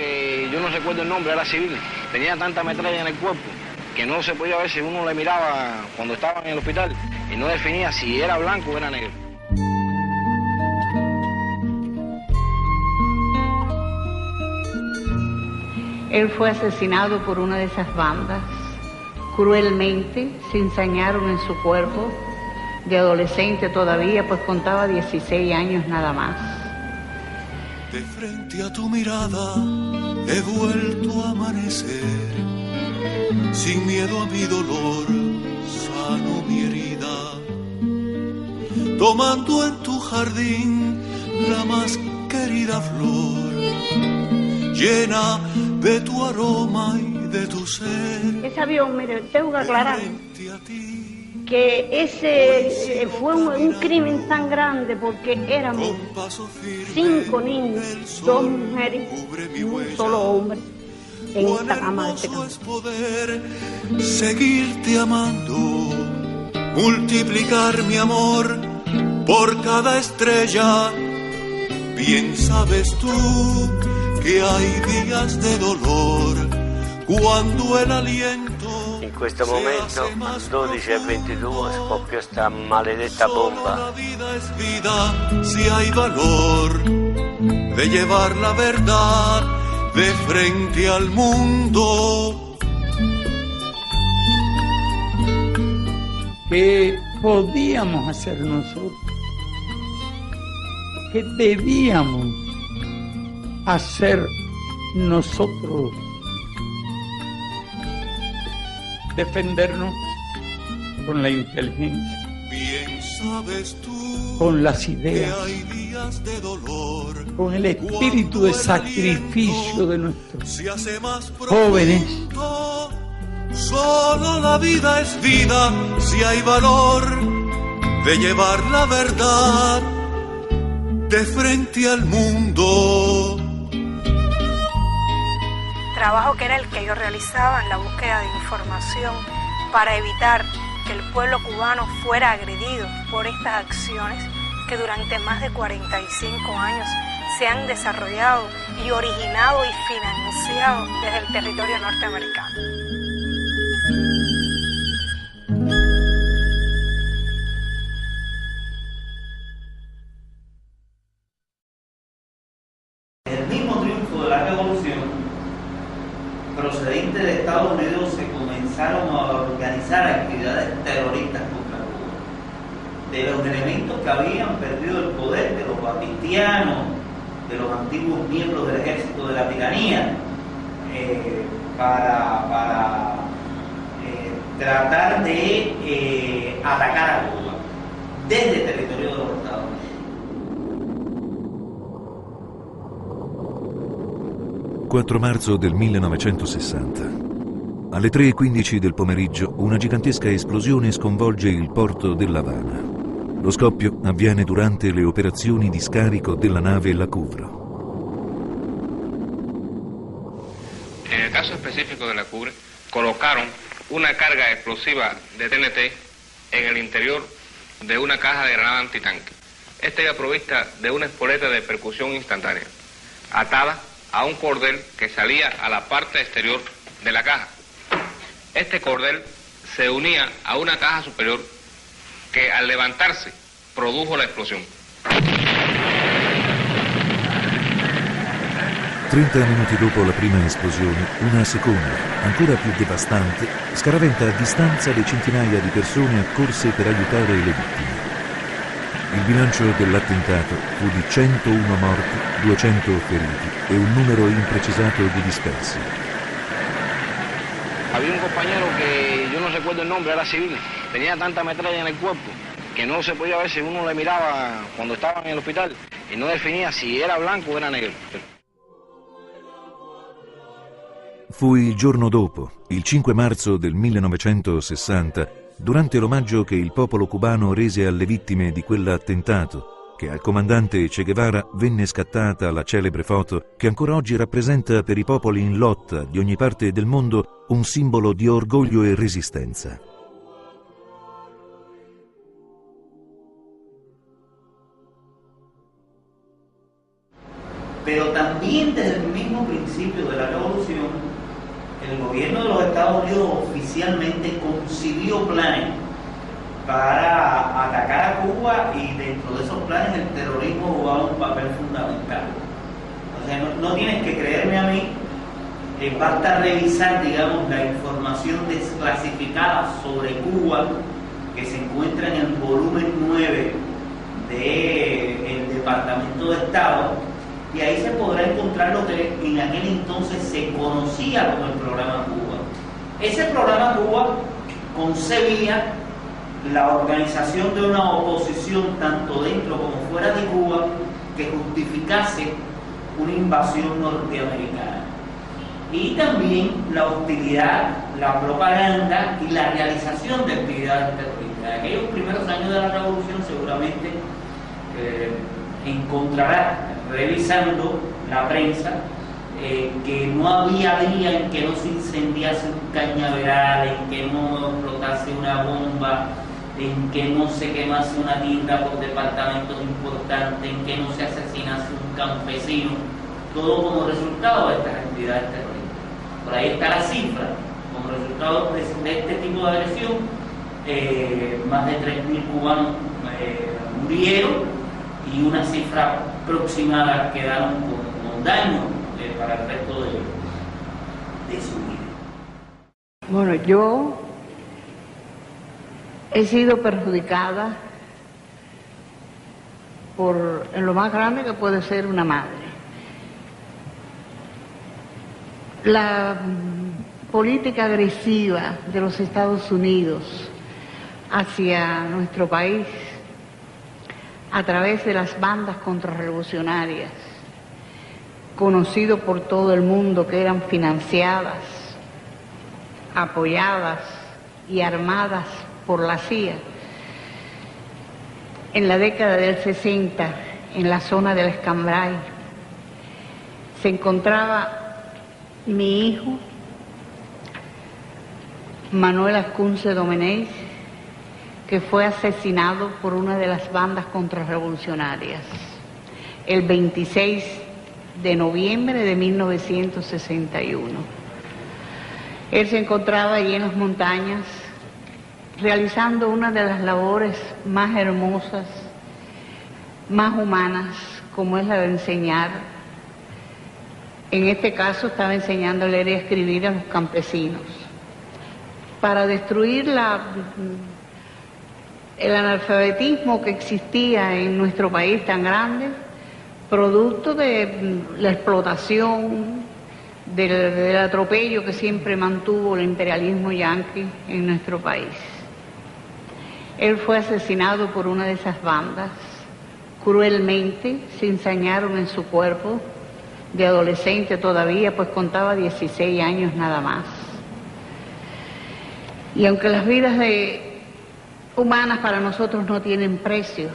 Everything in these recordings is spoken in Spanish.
que yo no recuerdo el nombre, era civil, tenía tanta metralla en el cuerpo que no se podía ver si uno le miraba cuando estaba en el hospital y no definía si era blanco o era negro. Él fue asesinado por una de esas bandas. Cruelmente se ensañaron en su cuerpo, de adolescente todavía, pues contaba 16 años nada más. De frente a tu mirada he vuelto a amanecer, sin miedo a mi dolor, sano mi herida, tomando en tu jardín la más querida flor, llena de tu aroma y de tu ser. Ese avión, mire, tengo que aclarar que ese fue un crimen tan grande porque éramos 5 niños, 2 mujeres y un solo hombre en esta cama de este campo. Es poder seguirte amando, multiplicar mi amor por cada estrella. Bien sabes tú che hai días de dolor quando el aliento. In questo momento, alle 12:22, scoppia sta maledetta bomba. La vida es vida si hay valor de llevar la verdad de frente al mundo. ¿Qué podíamos hacer nosotros? ¿Qué debíamos hacer nosotros? Defendernos con la inteligencia, Bien sabes tú con las ideas, que hay días de dolor, con el espíritu de sacrificio de nuestros se hace más jóvenes. profundo. Solo la vida es vida si hay valor de llevar la verdad de frente al mundo. Trabajo que era el que yo realizaba en la búsqueda de información para evitar que el pueblo cubano fuera agredido por estas acciones que durante más de 45 años se han desarrollado y originado y financiado desde el territorio norteamericano. El mismo triunfo de la revolución procedente de Estados Unidos se comenzaron a organizar actividades terroristas contra Cuba. De los elementos que habían perdido el poder, de los batistianos, de los antiguos miembros del ejército de la tiranía, para tratar de atacar a Cuba desde el territorio de los Estados Unidos. 4 marzo del 1960. Alle 3:15 del pomeriggio una gigantesca esplosione sconvolge il porto dell'Havana. Lo scoppio avviene durante le operazioni di scarico della nave La Couvre. En el caso específico de La Couvre, colocaron una carga explosiva de TNT en el interior de una caja de granada antitanque. Esta iba provista de una espoleta de percusión instantánea, atada a un cordel que salía a la parte exterior de la caja. Este cordel se unía a una caja superior que al levantarse produjo la explosión. 30 minuti dopo la prima esplosione, una seconda, ancora più devastante, scaraventa a distanza le centinaia di persone accorse per aiutare le vittime. Il bilancio dell'attentato fu di 101 morti, 200 feriti e un numero imprecisato di dispersi. Había un compañero que yo no recuerdo el nombre, era civil, tenía tanta metralla en el cuerpo que no se podía ver si uno le miraba cuando estaba en el hospital y no definía si era blanco o era negro. Fu il giorno dopo, il 5 marzo del 1960, durante l'omaggio che il popolo cubano rese alle vittime di quell'attentato, che al comandante Che Guevara venne scattata la celebre foto che ancora oggi rappresenta per i popoli in lotta di ogni parte del mondo un simbolo di orgoglio e resistenza. Pero también desde el mismo principio principios de la revolución, el gobierno de los Estados Unidos oficialmente concibió planes para atacar a Cuba, y dentro de esos planes el terrorismo jugaba un papel fundamental. O sea, no tienes que creerme a mí, basta revisar, digamos, la información desclasificada sobre Cuba que se encuentra en el volumen 9 del Departamento de Estado, y ahí se podrá encontrar lo que en aquel entonces se conocía como el Programa Cuba. Ese Programa Cuba concebía la organización de una oposición tanto dentro como fuera de Cuba que justificase una invasión norteamericana, y también la hostilidad, la propaganda y la realización de actividades terroristas. En aquellos primeros años de la revolución seguramente encontrará, revisando la prensa, que no había día en que no se incendiase un cañaveral, en que no explotase una bomba, en que no se quemase una tienda por departamentos importantes, en que no se asesinase un campesino, todo como resultado de estas actividades terroristas. Por ahí está la cifra, como resultado de este tipo de agresión, más de 3.000 cubanos murieron, y una cifra aproximada quedaron con daño para el resto de su vida. Bueno, yo he sido perjudicada en lo más grande que puede ser una madre. La política agresiva de los Estados Unidos hacia nuestro país a través de las bandas contrarrevolucionarias, conocido por todo el mundo que eran financiadas, apoyadas y armadas por la CIA. En la década del 60, en la zona del Escambray, se encontraba mi hijo, Manuel Ascunce Domenech, que fue asesinado por una de las bandas contrarrevolucionarias el 26 de noviembre de 1961. Él se encontraba allí en las montañas realizando una de las labores más hermosas, más humanas, como es la de enseñar. En este caso estaba enseñando a leer y a escribir a los campesinos para destruir el analfabetismo que existía en nuestro país tan grande, producto de la explotación, del atropello que siempre mantuvo el imperialismo yanqui en nuestro país. Él fue asesinado por una de esas bandas, cruelmente. Se ensañaron en su cuerpo, de adolescente todavía, pues contaba 16 años nada más. Y aunque las vidas humanas para nosotros no tienen precio,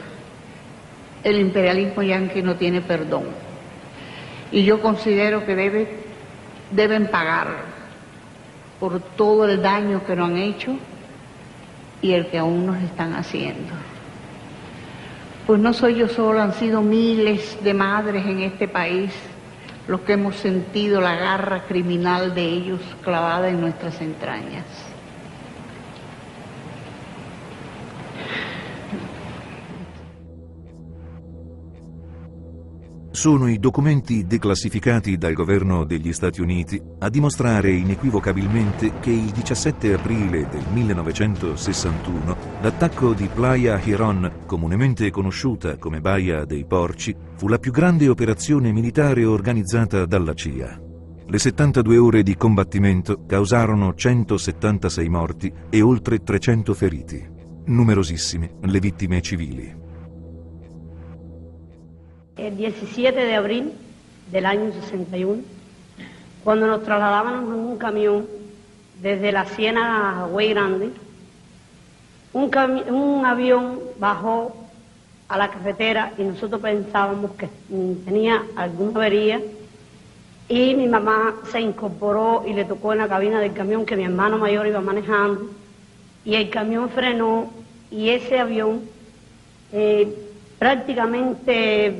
el imperialismo yanqui no tiene perdón. Y yo considero que deben pagar por todo el daño que nos han hecho y el que aún nos están haciendo. Pues no soy yo sola, han sido miles de madres en este país los que hemos sentido la garra criminal de ellos clavada en nuestras entrañas. Sono i documenti declassificati dal governo degli Stati Uniti a dimostrare inequivocabilmente che il 17 aprile del 1961 l'attacco di Playa Girón, comunemente conosciuta come Baia dei Porci, fu la più grande operazione militare organizzata dalla CIA. Le 72 ore di combattimento causarono 176 morti e oltre 300 feriti. Numerosissime le vittime civili. El 17 de abril del año 61, cuando nos trasladábamos en un camión desde la Ciénaga a Agüey Grande, un avión bajó a la carretera y nosotros pensábamos que tenía alguna avería, y mi mamá se incorporó y le tocó en la cabina del camión que mi hermano mayor iba manejando, y el camión frenó y ese avión prácticamente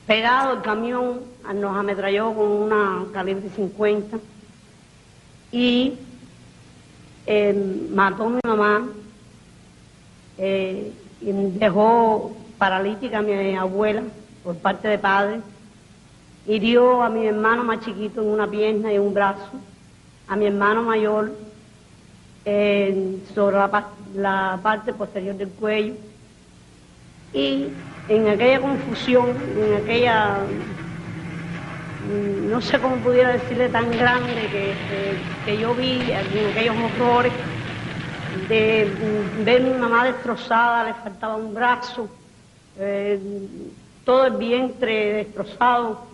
pegado el camión nos ametralló con una calibre 50 y mató a mi mamá, y dejó paralítica a mi abuela por parte de padre, hirió a mi hermano más chiquito en una pierna y un brazo, a mi hermano mayor sobre la parte posterior del cuello, y en aquella confusión, en aquella, no sé cómo pudiera decirle, tan grande que yo vi, en aquellos horrores, de ver a mi mamá destrozada, le faltaba un brazo, todo el vientre destrozado.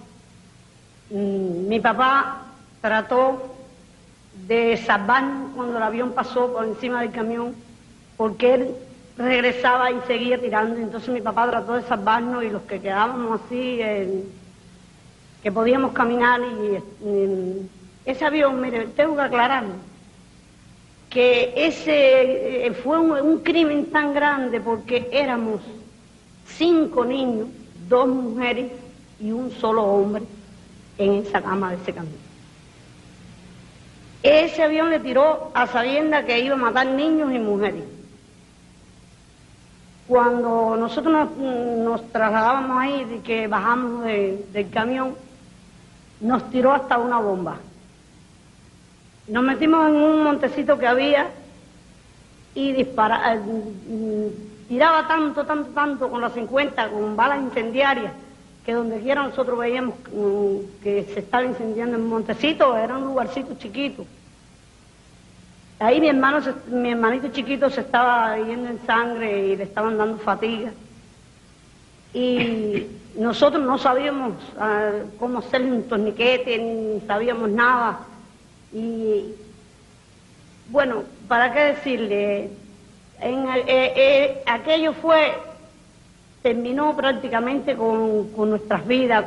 Mi papá trató de salvarnos cuando el avión pasó por encima del camión, porque él regresaba y seguía tirando. Entonces mi papá trató de salvarnos, y los que quedábamos así, que podíamos caminar, y ese avión, mire, tengo que aclararlo, que ese fue un crimen tan grande, porque éramos 5 niños, 2 mujeres y un solo hombre en esa cama de ese camión. Ese avión le tiró a sabiendas que iba a matar niños y mujeres. Cuando nosotros nos trasladábamos ahí, de que bajamos del camión, nos tiró hasta una bomba. Nos metimos en un montecito que había y tiraba tanto con las 50, con balas incendiarias, que donde quiera nosotros veíamos que se estaba incendiando en un montecito, era un lugarcito chiquito. Ahí mi hermanito chiquito se estaba yendo en sangre y le estaban dando fatiga. Y nosotros no sabíamos cómo hacerle un torniquete, ni sabíamos nada. Y bueno, ¿para qué decirle? Aquello terminó prácticamente con nuestras vidas,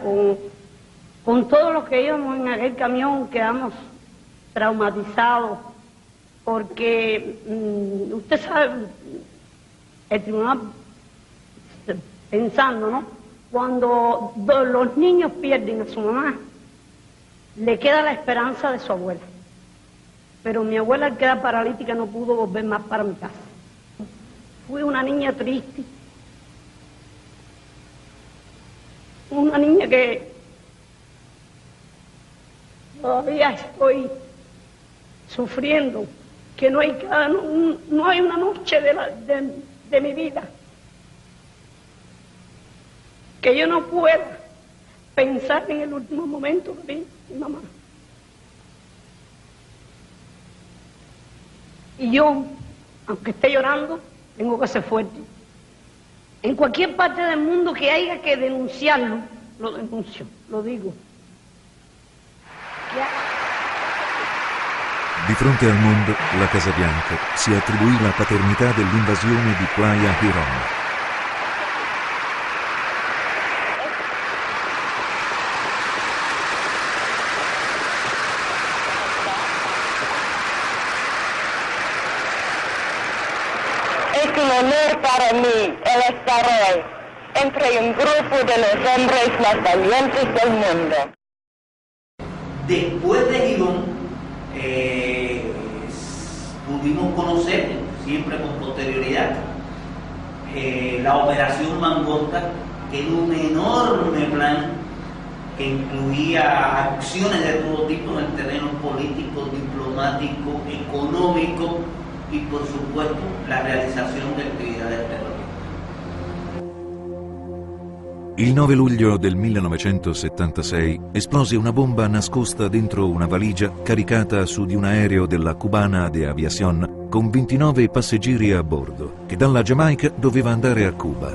con todos los que íbamos en aquel camión. Quedamos traumatizados, porque usted sabe, el tribunal, pensando, ¿no? Cuando los niños pierden a su mamá, le queda la esperanza de su abuela. Pero mi abuela, al quedar paralítica, no pudo volver más para mi casa. Fui una niña triste, una niña que todavía estoy sufriendo, que no hay una noche de mi vida que yo no pueda pensar en el último momento de mi mamá. Y yo, aunque esté llorando, tengo que ser fuerte. En cualquier parte del mundo que haya que denunciarlo, lo denuncio, lo digo. Di fronte al mondo, la Casa Bianca si attribuì la paternità dell'invasione di Playa Girón. Es un honor para mí el estar hoy entre un grupo de los hombres más valientes del mundo. Después de Girón, pudimos conocer, siempre con posterioridad, la Operación Mangosta, que era un enorme plan que incluía acciones de todo tipo en el terreno político, diplomático, económico y, por supuesto, la realizzazione di attività terroristica. Il 9 luglio del 1976 esplose una bomba nascosta dentro una valigia caricata su di un aereo della Cubana de Aviación con 29 passeggeri a bordo, che dalla Giamaica doveva andare a Cuba.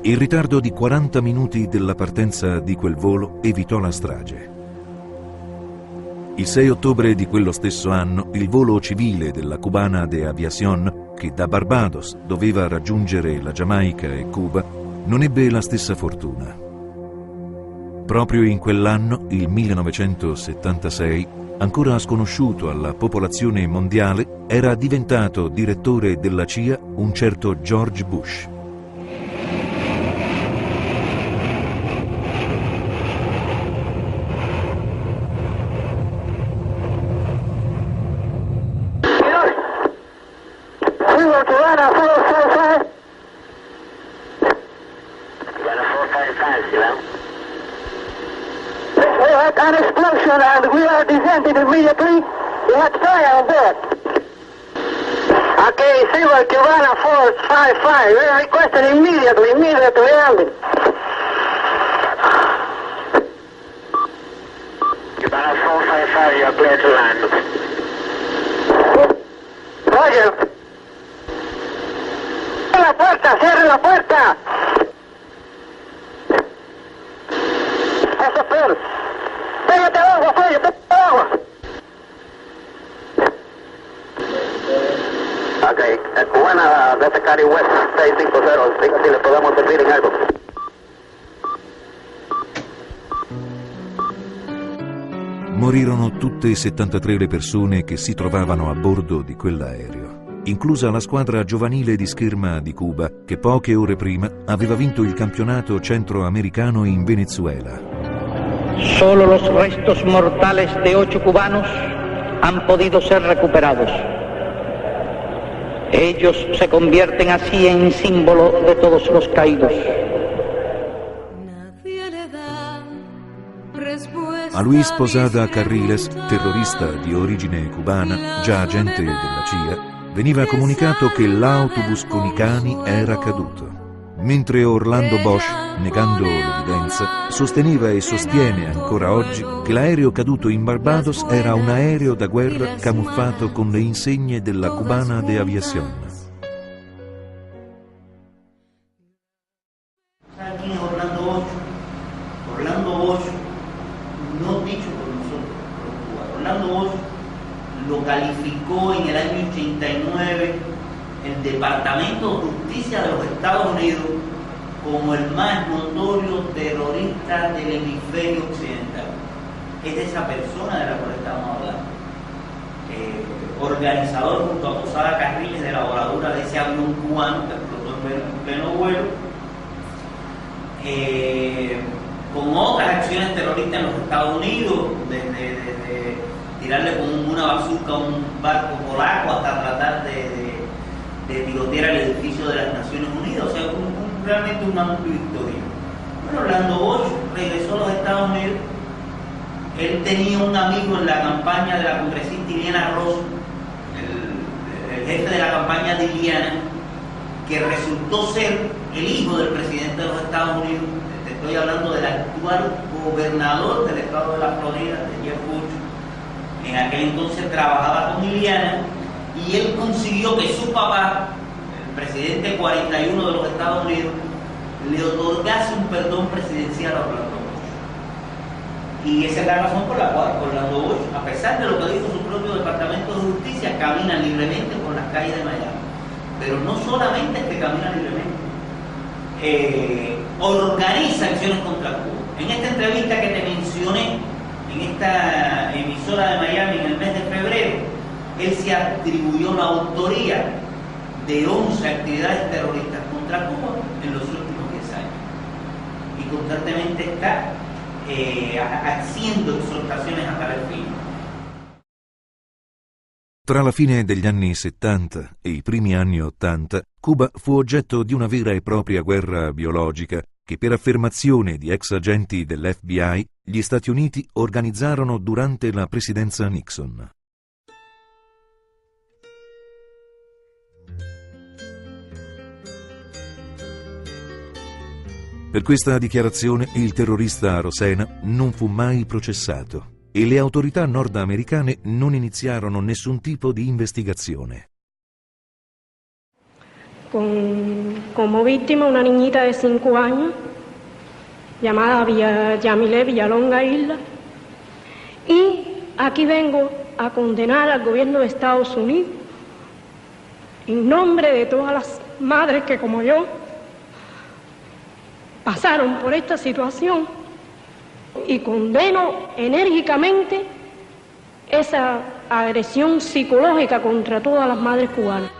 Il ritardo di 40 minuti della partenza di quel volo evitò la strage. Il 6 ottobre di quello stesso anno, il volo civile della Cubana de Aviación, che da Barbados doveva raggiungere la Giamaica e Cuba, non ebbe la stessa fortuna. Proprio in quell'anno, il 1976, ancora sconosciuto alla popolazione mondiale, era diventato direttore della CIA un certo George Bush. and we are descending immediately. You have to try on that. Okay, Silver Cubana 455. We are requesting immediately landing. Cubana 455, you are clear to land. Roger. Cierre la puerta. Eso, Phil. Pégate al agua, Phil, pégate al agua. Ok, Cubana, desde Cari West 650, diga si le podemos servir en algo. Morirono tutte e 73 le persone che si trovavano a bordo di quell'aereo, inclusa la squadra giovanile di scherma di Cuba che poche ore prima aveva vinto il campionato centroamericano in Venezuela. Solo los restos mortales de 8 cubanos han podido ser recuperados. Ellos se convierten así en símbolo de todos los caídos. A Luis Posada Carriles, terrorista di origine cubana, già agente della CIA, veniva comunicato che l'autobus con i cani era caduto, mentre Orlando Bosch, negando l'evidenza, sosteneva e sostiene ancora oggi che l'aereo caduto in Barbados era un aereo da guerra camuffato con le insegne della Cubana de Aviación. Orlando Bosch, no dicho por nosotros, Orlando Bosch lo calificó en el año 89 el Departamento de Justicia de los Estados Unidos como el más notorio terrorista del hemisferio occidental. Es de esa persona de la cual estamos hablando. Organizador junto a Posada Carriles de la voladura de ese avión cubano que explotó en pleno vuelo, con otras acciones terroristas en los Estados Unidos, desde tirarle con una bazooka a un barco polaco hasta tratar de tirotear el edificio de las Naciones Unidas. O sea, realmente una amplia historia. Bueno, Orlando Bosch regresó a los Estados Unidos. Él tenía un amigo en la campaña de la congresista Iliana Ross, el jefe de la campaña de Iliana, que resultó ser el hijo del presidente de los Estados Unidos. Te estoy hablando del actual gobernador del estado de la Florida, de Jeff Bush. En aquel entonces trabajaba con Iliana y él consiguió que su papá, el presidente 41 de los Estados Unidos, le otorgase un perdón presidencial a Orlando Bosch. Y esa es la razón por la cual Orlando Bosch, a pesar de lo que dijo su propio Departamento de Justicia, camina libremente por las calles de Miami. Pero no solamente es que camina libremente, organiza acciones contra Cuba. En esta entrevista que te mencioné, en esta emisora de Miami en el mes de febrero, él se atribuyó la autoría de 11 actividades terroristas contra Cuba en los últimos 10 años. Y constantemente está haciendo exhortaciones a tal fin. Tra la fine degli anni 70 e i primi anni 80, Cuba fu oggetto di una vera e propria guerra biologica che per affermazione di ex agenti dell'FBI gli Stati Uniti organizzarono durante la presidenza Nixon. Per questa dichiarazione il terrorista Rosena non fu mai processato e le autorità nordamericane non iniziaron nessun tipo di investigazione. Como víctima una niñita de 5 años llamada Yamile Villalonga Isla, y aquí vengo a condenar al gobierno de Estados Unidos en nombre de todas las madres que como yo pasaron por esta situación, y condeno enérgicamente esa agresión psicológica contra todas las madres cubanas.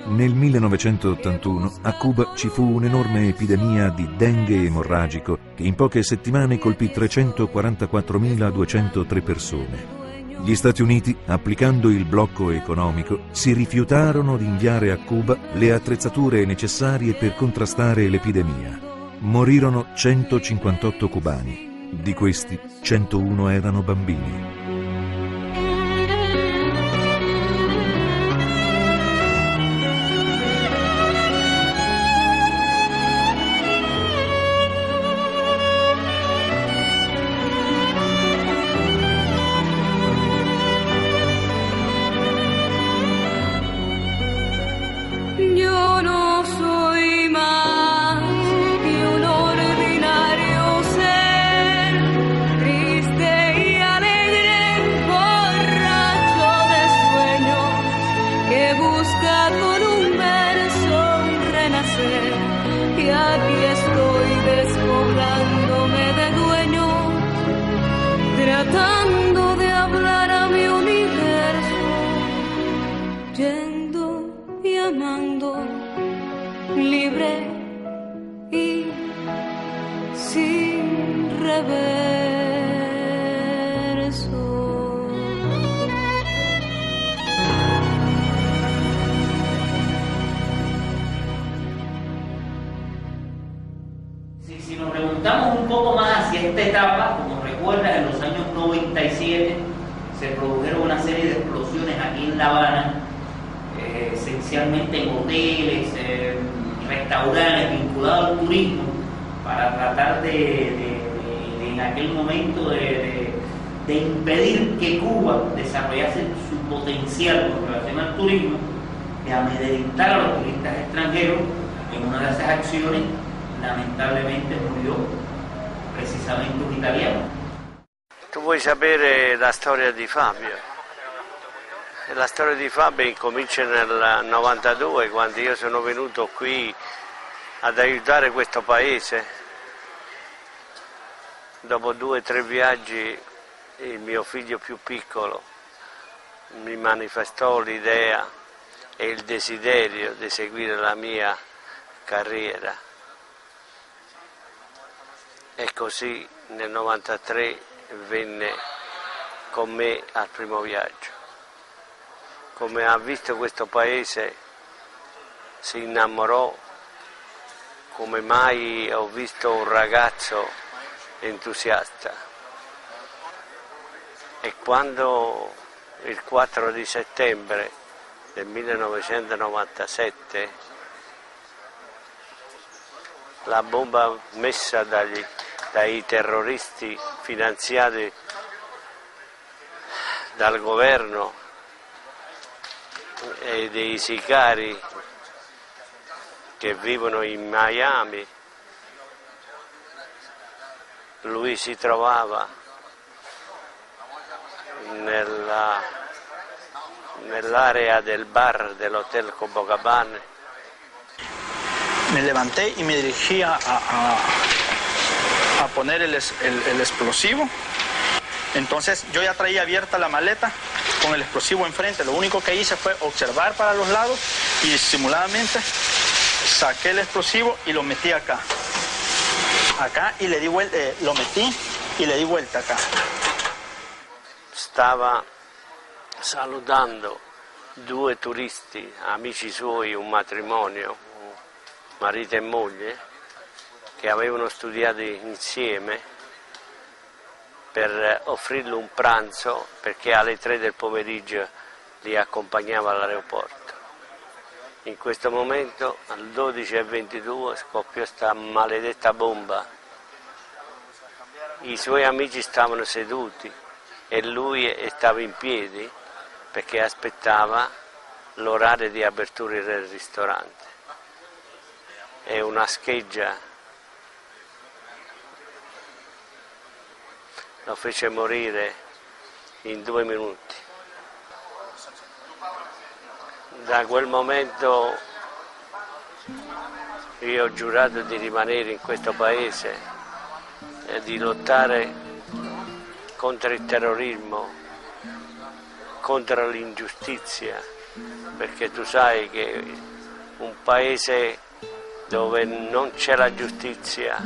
Nel 1981 a Cuba ci fu un'enorme epidemia di dengue emorragico che in poche settimane colpì 344.203 persone. Gli Stati Uniti, applicando il blocco economico, si rifiutarono di inviare a Cuba le attrezzature necessarie per contrastare l'epidemia. Morirono 158 cubani. Di questi, 101 erano bambini. Tratando de hablar a mi universo, yendo y amando, libre y sin reverso. Si nos remontamos un poco más hacia esta etapa, como recuerdas, en los años 97 se produjeron una serie de explosiones aquí en La Habana, esencialmente en hoteles, restaurantes vinculados al turismo, para tratar de en aquel momento de impedir que Cuba desarrollase su potencial con relación al turismo, de amedrentar a los turistas extranjeros. En una de esas acciones lamentablemente murió precisamente un italiano. Tu vuoi sapere la storia di Fabio? La storia di Fabio incomincia nel 92, quando io sono venuto qui ad aiutare questo paese. Dopo 2 o 3 viaggi il mio figlio più piccolo mi manifestò l'idea e il desiderio di seguire la mia carriera. E così nel 93 venne con me al primo viaggio. Come ha visto questo paese si innamorò, come mai ho visto un ragazzo entusiasta. E quando il 4 di settembre del 1997 la bomba messa dai terroristi finanziati dal governo e dei sicari che vivono in Miami, lui si trovava nell'area del bar dell'Hotel Copacabana. Me levanté y me dirigí a poner el explosivo. Entonces yo ya traía abierta la maleta con el explosivo enfrente. Lo único que hice fue observar para los lados y disimuladamente saqué el explosivo y lo metí acá. Acá y le di vuelta, lo metí y le di vuelta acá. Stava salutando 2 turisti, amici suoi, un matrimonio, marito e moglie, che avevano studiato insieme, per offrirgli un pranzo, perché alle 3 del pomeriggio li accompagnava all'aeroporto. In questo momento, alle 12:22, scoppiò questa maledetta bomba. I suoi amici stavano seduti e lui stava in piedi perché aspettava l'orario di apertura del ristorante. E una scheggia lo fece morire in 2 minuti. Da quel momento io ho giurato di rimanere in questo paese e di lottare contro il terrorismo, contro l'ingiustizia, perché tu sai che un paese dove non c'è la giustizia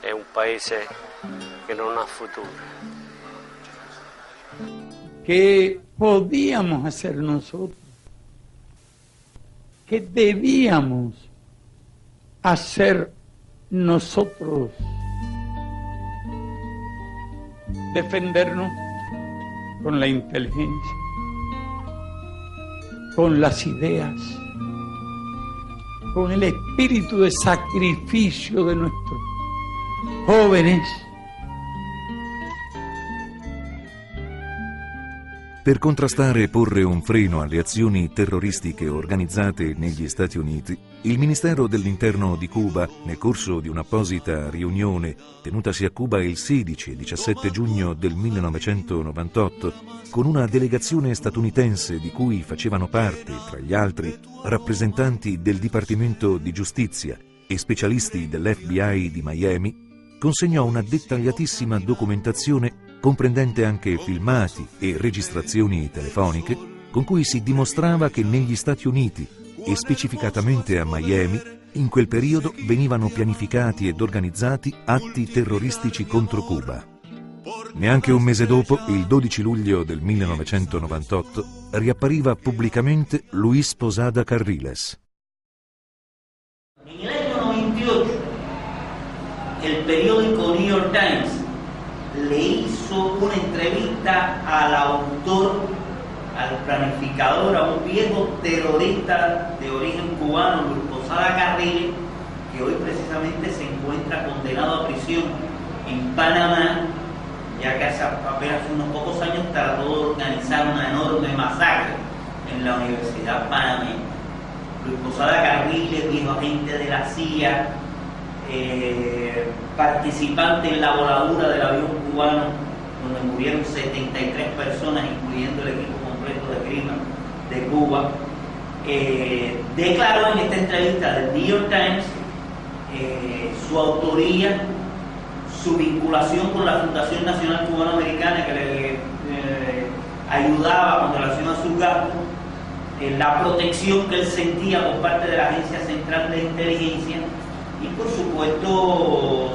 è un paese que no ha futuro. ¿Qué podíamos hacer nosotros? ¿Qué debíamos hacer nosotros defendernos con la inteligencia, con las ideas, con el espíritu de sacrificio de nuestros jóvenes. Per contrastare e porre un freno alle azioni terroristiche organizzate negli Stati Uniti, il Ministero dell'Interno di Cuba, nel corso di un'apposita riunione tenutasi a Cuba il 16 e 17 giugno del 1998, con una delegazione statunitense di cui facevano parte, tra gli altri, rappresentanti del Dipartimento di Giustizia e specialisti dell'FBI di Miami, consegnò una dettagliatissima documentazione comprendente anche filmati e registrazioni telefoniche, con cui si dimostrava che negli Stati Uniti, e specificatamente a Miami, in quel periodo venivano pianificati ed organizzati atti terroristici contro Cuba. Neanche un mese dopo, il 12 luglio del 1998, riappariva pubblicamente Luis Posada Carriles. En el año 98, el periódico New York Times le hizo una entrevista al autor, al planificador, a un viejo terrorista de origen cubano, Luis Posada Carriles, que hoy precisamente se encuentra condenado a prisión en Panamá, ya que hace apenas unos pocos años trató de organizar una enorme masacre en la Universidad Panameña. Luis Posada Carriles, viejo agente de la CIA, participante en la voladura del avión cubano, donde murieron 73 personas, incluyendo el equipo completo de crimen de Cuba, declaró en esta entrevista del New York Times su autoría, su vinculación con la Fundación Nacional Cubano-Americana, que le ayudaba con relación a sus gastos, la protección que él sentía por parte de la Agencia Central de Inteligencia y, por supuesto,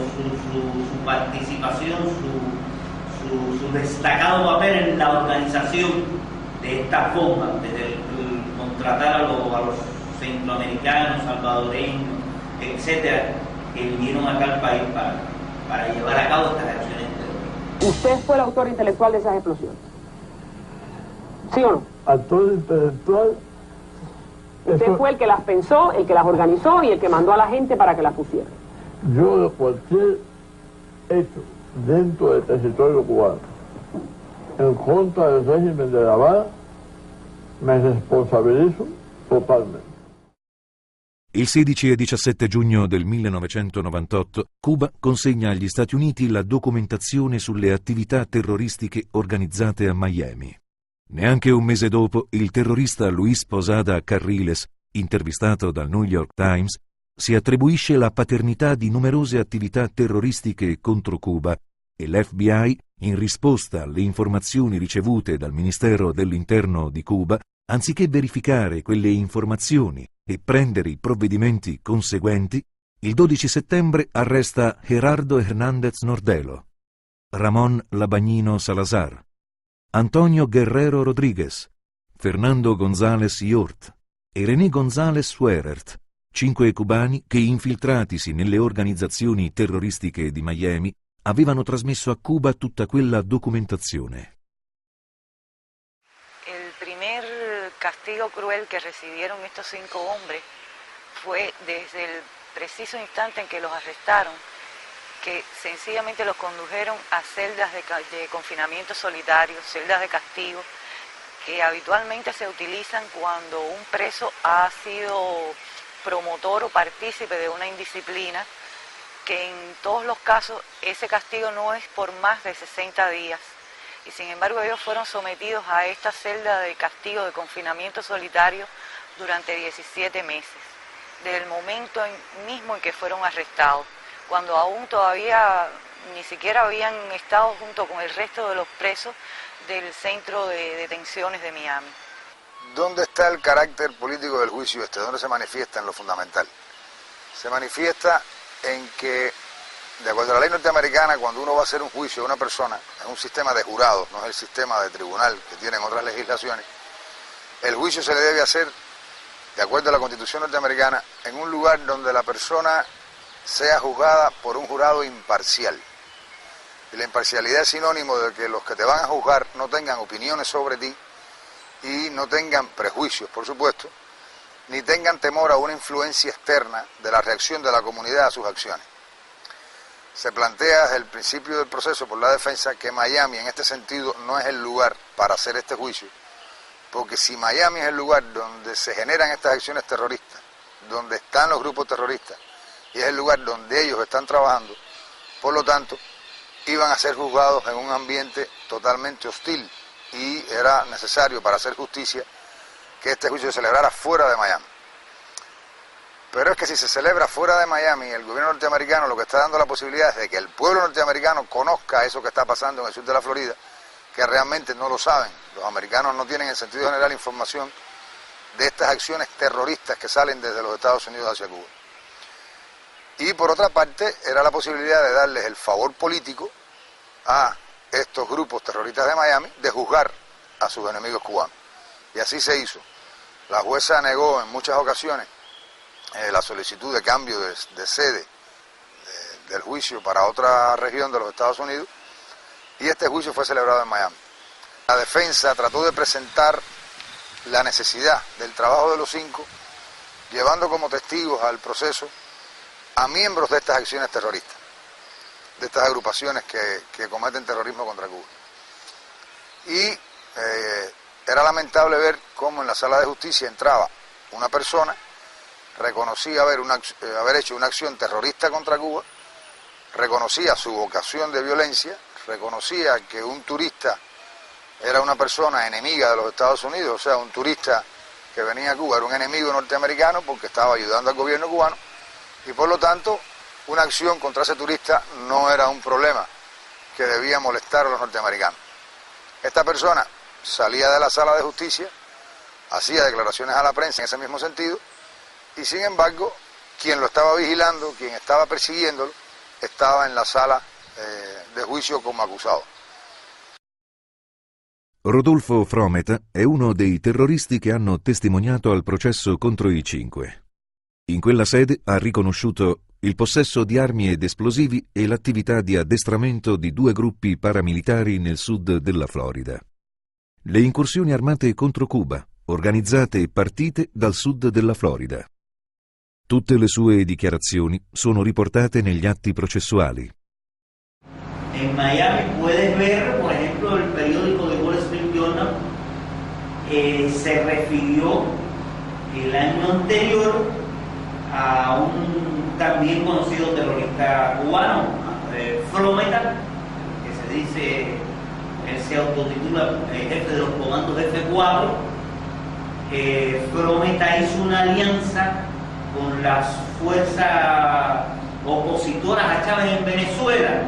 su participación, su destacado papel en la organización de esta forma, desde contratar a los centroamericanos, salvadoreños, etcétera, que vinieron acá al país para llevar a cabo estas acciones terroristas. ¿Usted fue el autor intelectual de esas explosiones? ¿Sí o no? Autor intelectual. Usted fue el que las pensó, el que las organizó y el que mandó a la gente para que las pusiera. Yo de cualquier hecho dentro del territorio cubano en contra del régimen de La Habana me responsabilizo totalmente. Il 16 e 17 giugno del 1998 Cuba consegna agli Stati Uniti la documentazione sulle attività terroristiche organizzate a Miami. Neanche un mese dopo, il terrorista Luis Posada Carriles, intervistato dal New York Times, si attribuisce la paternità di numerose attività terroristiche contro Cuba e l'FBI, in risposta alle informazioni ricevute dal Ministero dell'Interno di Cuba, anziché verificare quelle informazioni e prendere i provvedimenti conseguenti, il 12 settembre arresta Gerardo Hernández Nordelo, Ramón Labañino Salazar, Antonio Guerrero Rodríguez, Fernando González Yort e René González Suerert, 5 cubani che, infiltratisi nelle organizzazioni terroristiche di Miami, avevano trasmesso a Cuba tutta quella documentazione. El primer castigo cruel que recibieron estos 5 hombres fue desde el preciso instante en que los arrestaron, que sencillamente los condujeron a celdas de confinamiento solitario, celdas de castigo, que habitualmente se utilizan cuando un preso ha sido promotor o partícipe de una indisciplina, que en todos los casos ese castigo no es por más de 60 días. Y sin embargo ellos fueron sometidos a esta celda de castigo de confinamiento solitario durante 17 meses, desde el momento mismo en que fueron arrestados, cuando aún todavía ni siquiera habían estado junto con el resto de los presos del centro de detenciones de Miami. ¿Dónde está el carácter político del juicio este? ¿Dónde se manifiesta en lo fundamental? Se manifiesta en que, de acuerdo a la ley norteamericana, cuando uno va a hacer un juicio a una persona, es un sistema de jurado, no es el sistema de tribunal que tienen otras legislaciones, el juicio se le debe hacer, de acuerdo a la Constitución norteamericana, en un lugar donde la persona sea juzgada por un jurado imparcial. Y la imparcialidad es sinónimo de que los que te van a juzgar no tengan opiniones sobre ti y no tengan prejuicios, por supuesto, ni tengan temor a una influencia externa de la reacción de la comunidad a sus acciones. Se plantea desde el principio del proceso por la defensa que Miami en este sentido no es el lugar para hacer este juicio, porque si Miami es el lugar donde se generan estas acciones terroristas, donde están los grupos terroristas, y es el lugar donde ellos están trabajando, por lo tanto, iban a ser juzgados en un ambiente totalmente hostil y era necesario para hacer justicia que este juicio se celebrara fuera de Miami. Pero es que si se celebra fuera de Miami, el gobierno norteamericano lo que está dando la posibilidad es de que el pueblo norteamericano conozca eso que está pasando en el sur de la Florida, que realmente no lo saben. Los americanos no tienen en sentido general información de estas acciones terroristas que salen desde los Estados Unidos hacia Cuba. Y por otra parte, era la posibilidad de darles el favor político a estos grupos terroristas de Miami de juzgar a sus enemigos cubanos. Y así se hizo. La jueza negó en muchas ocasiones la solicitud de cambio de sede del juicio para otra región de los Estados Unidos y este juicio fue celebrado en Miami. La defensa trató de presentar la necesidad del trabajo de los 5, llevando como testigos al proceso a miembros de estas acciones terroristas, de estas agrupaciones que cometen terrorismo contra Cuba. Y era lamentable ver cómo en la sala de justicia entraba una persona, reconocía haber hecho una acción terrorista contra Cuba, reconocía su vocación de violencia, reconocía que un turista era una persona enemiga de los Estados Unidos, o sea, un turista que venía a Cuba era un enemigo norteamericano porque estaba ayudando al gobierno cubano, y por lo tanto una acción contra ese turista no era un problema que debía molestar a los norteamericanos. Esta persona salía de la sala de justicia, hacía declaraciones a la prensa en ese mismo sentido, y sin embargo, quien lo estaba vigilando, quien estaba persiguiéndolo, estaba en la sala de juicio como acusado. Rodolfo Frometa è uno dei terroristi che hanno testimoniato al processo contro i 5. In quella sede ha riconosciuto il possesso di armi ed esplosivi e l'attività di addestramento di 2 gruppi paramilitari nel sud della Florida. Le incursioni armate contro Cuba, organizzate e partite dal sud della Florida. Tutte le sue dichiarazioni sono riportate negli atti processuali. En Miami puedes ver, por ejemplo, el periódico de Wall Street Journal se refirió el año anterior a un también conocido terrorista cubano, Frometa, que se dice, él se autotitula jefe de los comandos F4. Frometa hizo una alianza con las fuerzas opositoras a Chávez en Venezuela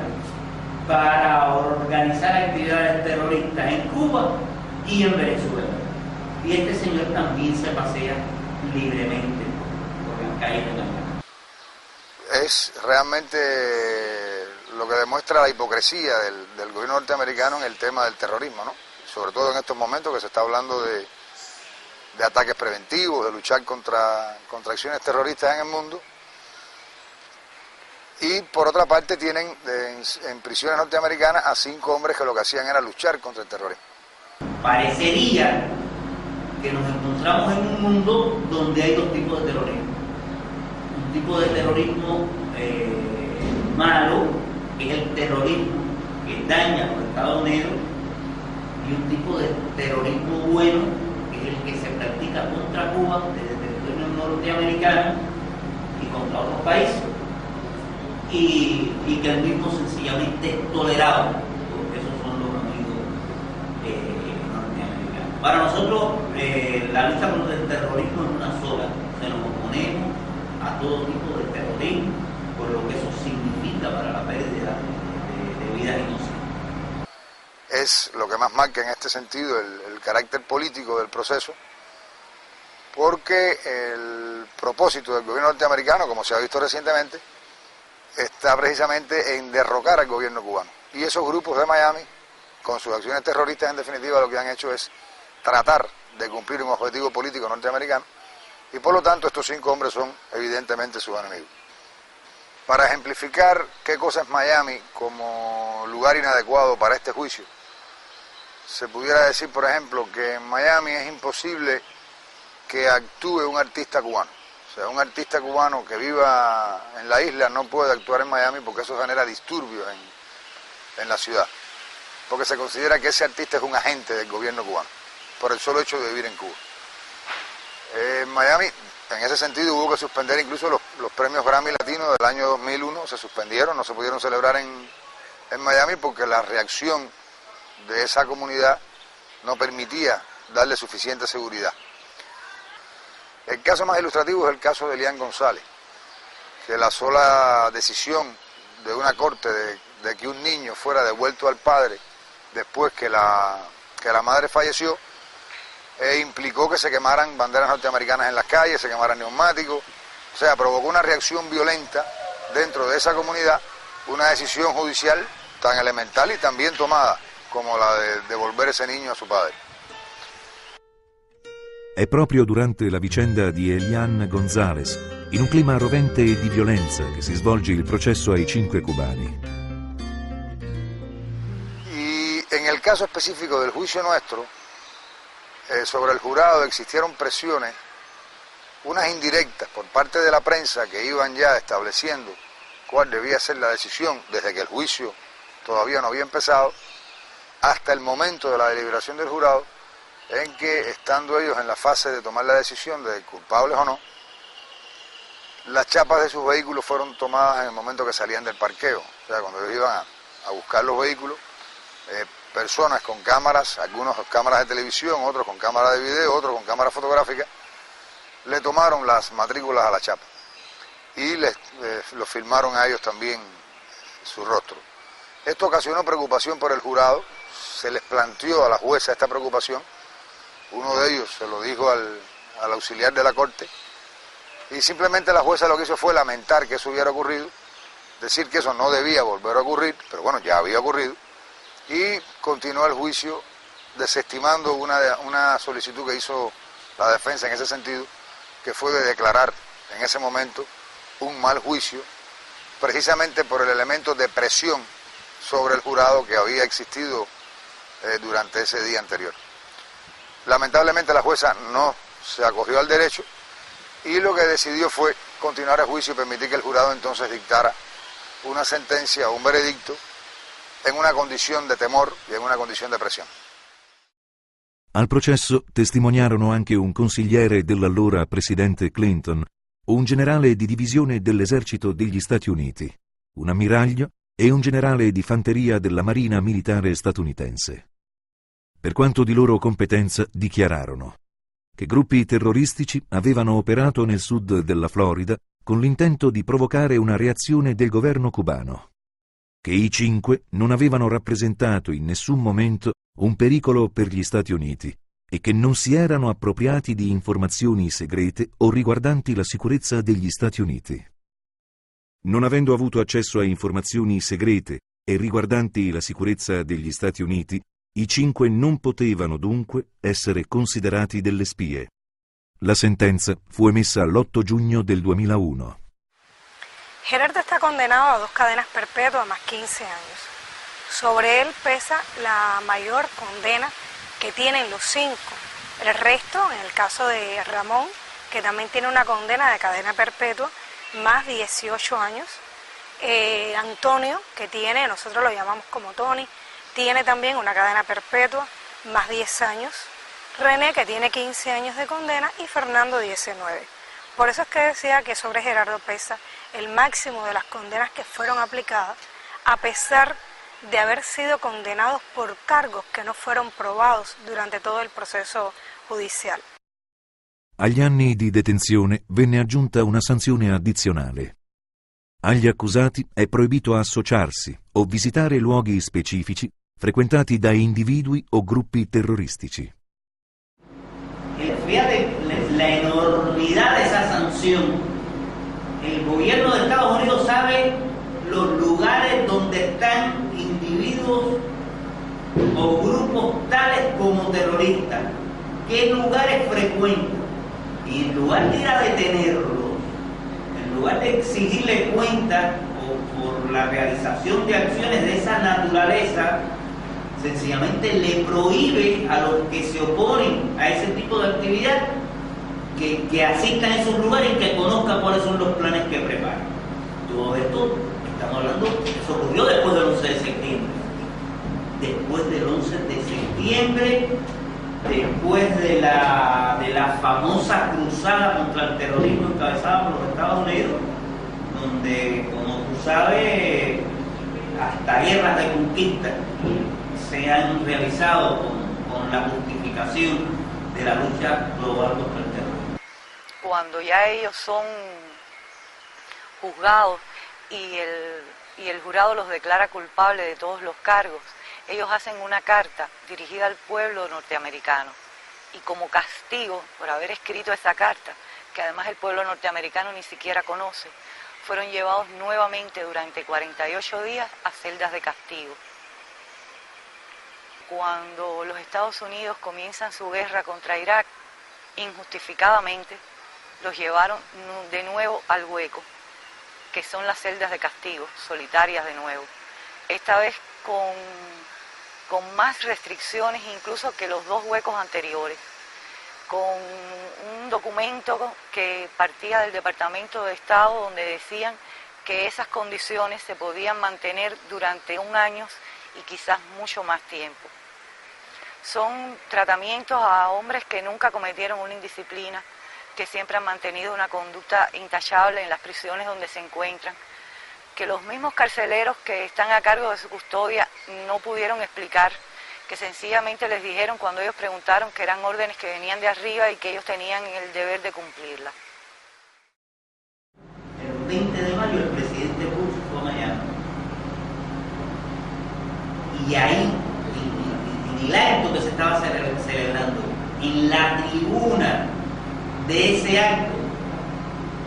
para organizar actividades terroristas en Cuba y en Venezuela. Y este señor también se pasea libremente por las calles de Miami. Es realmente lo que demuestra la hipocresía del gobierno norteamericano en el tema del terrorismo, ¿no? Sobre todo en estos momentos que se está hablando de ataques preventivos, de luchar contra acciones terroristas en el mundo. Y por otra parte tienen en prisiones norteamericanas a 5 hombres que lo que hacían era luchar contra el terrorismo. Parecería que nos encontramos en un mundo donde hay 2 tipos de terrorismo. Un tipo de terrorismo malo, que es el terrorismo que daña a los Estados Unidos, y un tipo de terrorismo bueno, que es el que se practica contra Cuba desde el territorio norteamericano y contra otros países. Y que el mismo sencillamente es tolerado, porque esos son los amigos norteamericanos. Para nosotros la lucha contra el terrorismo es una sola, se nos oponemos a todo tipo de terrorismo, por lo que eso significa para la pérdida de vidas inocentes. Es lo que más marca en este sentido el carácter político del proceso, porque el propósito del gobierno norteamericano, como se ha visto recientemente, está precisamente en derrocar al gobierno cubano. Y esos grupos de Miami, con sus acciones terroristas, en definitiva, lo que han hecho es tratar de cumplir un objetivo político norteamericano, y por lo tanto estos 5 hombres son evidentemente sus enemigos. Para ejemplificar qué cosa es Miami como lugar inadecuado para este juicio. Se pudiera decir, por ejemplo, que en Miami es imposible que actúe un artista cubano. O sea, un artista cubano que viva en la isla no puede actuar en Miami porque eso genera disturbios en la ciudad. Porque se considera que ese artista es un agente del gobierno cubano, por el solo hecho de vivir en Cuba. En Miami, en ese sentido, hubo que suspender incluso los premios Grammy Latinos del año 2001, se suspendieron, no se pudieron celebrar en Miami porque la reacción de esa comunidad no permitía darle suficiente seguridad. El caso más ilustrativo es el caso de Elian González, que la sola decisión de una corte de que un niño fuera devuelto al padre después que la madre falleció, implicó que se quemaran banderas norteamericanas en las calles, se quemaran neumáticos, o sea, provocó una reacción violenta dentro de esa comunidad, una decisión judicial tan elemental y tan bien tomada como la de devolver ese niño a su padre. È proprio durante la vicenda di Elian González, in un clima rovente e di violenza, che si svolge il processo ai 5 cubani. Y en el caso específico del juicio nuestro, sobre el jurado existieron presiones, unas indirectas por parte de la prensa que iban ya estableciendo cuál debía ser la decisión desde que el juicio todavía no había empezado, hasta el momento de la deliberación del jurado, en que, estando ellos en la fase de tomar la decisión de culpables o no, las chapas de sus vehículos fueron tomadas en el momento que salían del parqueo. O sea, cuando ellos iban a buscar los vehículos, personas con cámaras, algunos con cámaras de televisión, otros con cámaras de video, otros con cámaras fotográficas, le tomaron las matrículas a la chapa y los filmaron a ellos también su rostro. Esto ocasionó preocupación por el jurado, se les planteó a la jueza esta preocupación. Uno de ellos se lo dijo al auxiliar de la corte y simplemente la jueza lo que hizo fue lamentar que eso hubiera ocurrido, decir que eso no debía volver a ocurrir, pero bueno, ya había ocurrido, y continuó el juicio desestimando una solicitud que hizo la defensa en ese sentido, que fue de declarar en ese momento un mal juicio, precisamente por el elemento de presión sobre el jurado que había existido durante ese día anterior. Lamentablemente la jueza no se acogió al derecho y lo que decidió fue continuar el juicio y permitir que el jurado entonces dictara una sentencia o un veredicto en una condizione di temor e in una condizione di pressione. Al processo testimoniarono anche un consigliere dell'allora presidente Clinton, un generale di divisione dell'esercito degli Stati Uniti, un ammiraglio e un generale di fanteria della Marina Militare statunitense. Per quanto di loro competenza dichiararono che gruppi terroristici avevano operato nel sud della Florida con l'intento di provocare una reazione del governo cubano, che i 5 non avevano rappresentato in nessun momento un pericolo per gli Stati Uniti e che non si erano appropriati di informazioni segrete o riguardanti la sicurezza degli Stati Uniti. Non avendo avuto accesso a informazioni segrete e riguardanti la sicurezza degli Stati Uniti, i 5 non potevano dunque essere considerati delle spie. La sentenza fu emessa l'8 giugno del 2001. Gerardo está condenado a 2 cadenas perpetuas más 15 años. Sobre él pesa la mayor condena que tienen los 5. El resto, en el caso de Ramón, que también tiene una condena de cadena perpetua, más 18 años. Antonio, que tiene, nosotros lo llamamos como Tony, tiene también una cadena perpetua, más 10 años. René, que tiene 15 años de condena, y Fernando 19. Por eso es que decía que sobre Gerardo pesa el máximo de las condenas que fueron aplicadas, a pesar de haber sido condenados por cargos que no fueron probados durante todo il processo giudiziale. Agli anni di detenzione venne aggiunta una sanzione addizionale. Agli accusati è proibito associarsi o visitare luoghi specifici frecuentati da individui o gruppi terroristici. Fíjate la enormidad de esa sanción. El gobierno de Estados Unidos sabe los lugares donde están individuos o grupos tales como terroristas, qué lugares frecuentan, y en lugar de ir a detenerlos, en lugar de exigirle cuentas o por la realización de acciones de esa naturaleza, sencillamente le prohíbe a los que se oponen a ese tipo de actividad que asistan a esos lugares y que conozcan cuáles son los planes que preparan. Todo esto, estamos hablando, eso ocurrió después del 11 de septiembre. Después del 11 de septiembre, después de la famosa cruzada contra el terrorismo encabezada por los Estados Unidos, donde, como tú sabes, hasta guerras de conquista se han realizado con la justificación de la lucha global contra el terrorismo. Cuando ya ellos son juzgados y el jurado los declara culpables de todos los cargos, ellos hacen una carta dirigida al pueblo norteamericano y como castigo por haber escrito esa carta, que además el pueblo norteamericano ni siquiera conoce, fueron llevados nuevamente durante 48 días a celdas de castigo. Cuando los Estados Unidos comienzan su guerra contra Irak, injustificadamente los llevaron de nuevo al hueco, que son las celdas de castigo, solitarias de nuevo. Esta vez con más restricciones incluso que los dos huecos anteriores, con un documento que partía del Departamento de Estado donde decían que esas condiciones se podían mantener durante 1 año y quizás mucho más tiempo. Son tratamientos a hombres que nunca cometieron una indisciplina, que siempre han mantenido una conducta intachable en las prisiones donde se encuentran, que los mismos carceleros que están a cargo de su custodia no pudieron explicar, que sencillamente les dijeron cuando ellos preguntaron que eran órdenes que venían de arriba y que ellos tenían el deber de cumplirlas. El 20 de mayo el presidente Bush fue a Miami y ahí, en el acto que se estaba celebrando, en la tribuna de ese acto,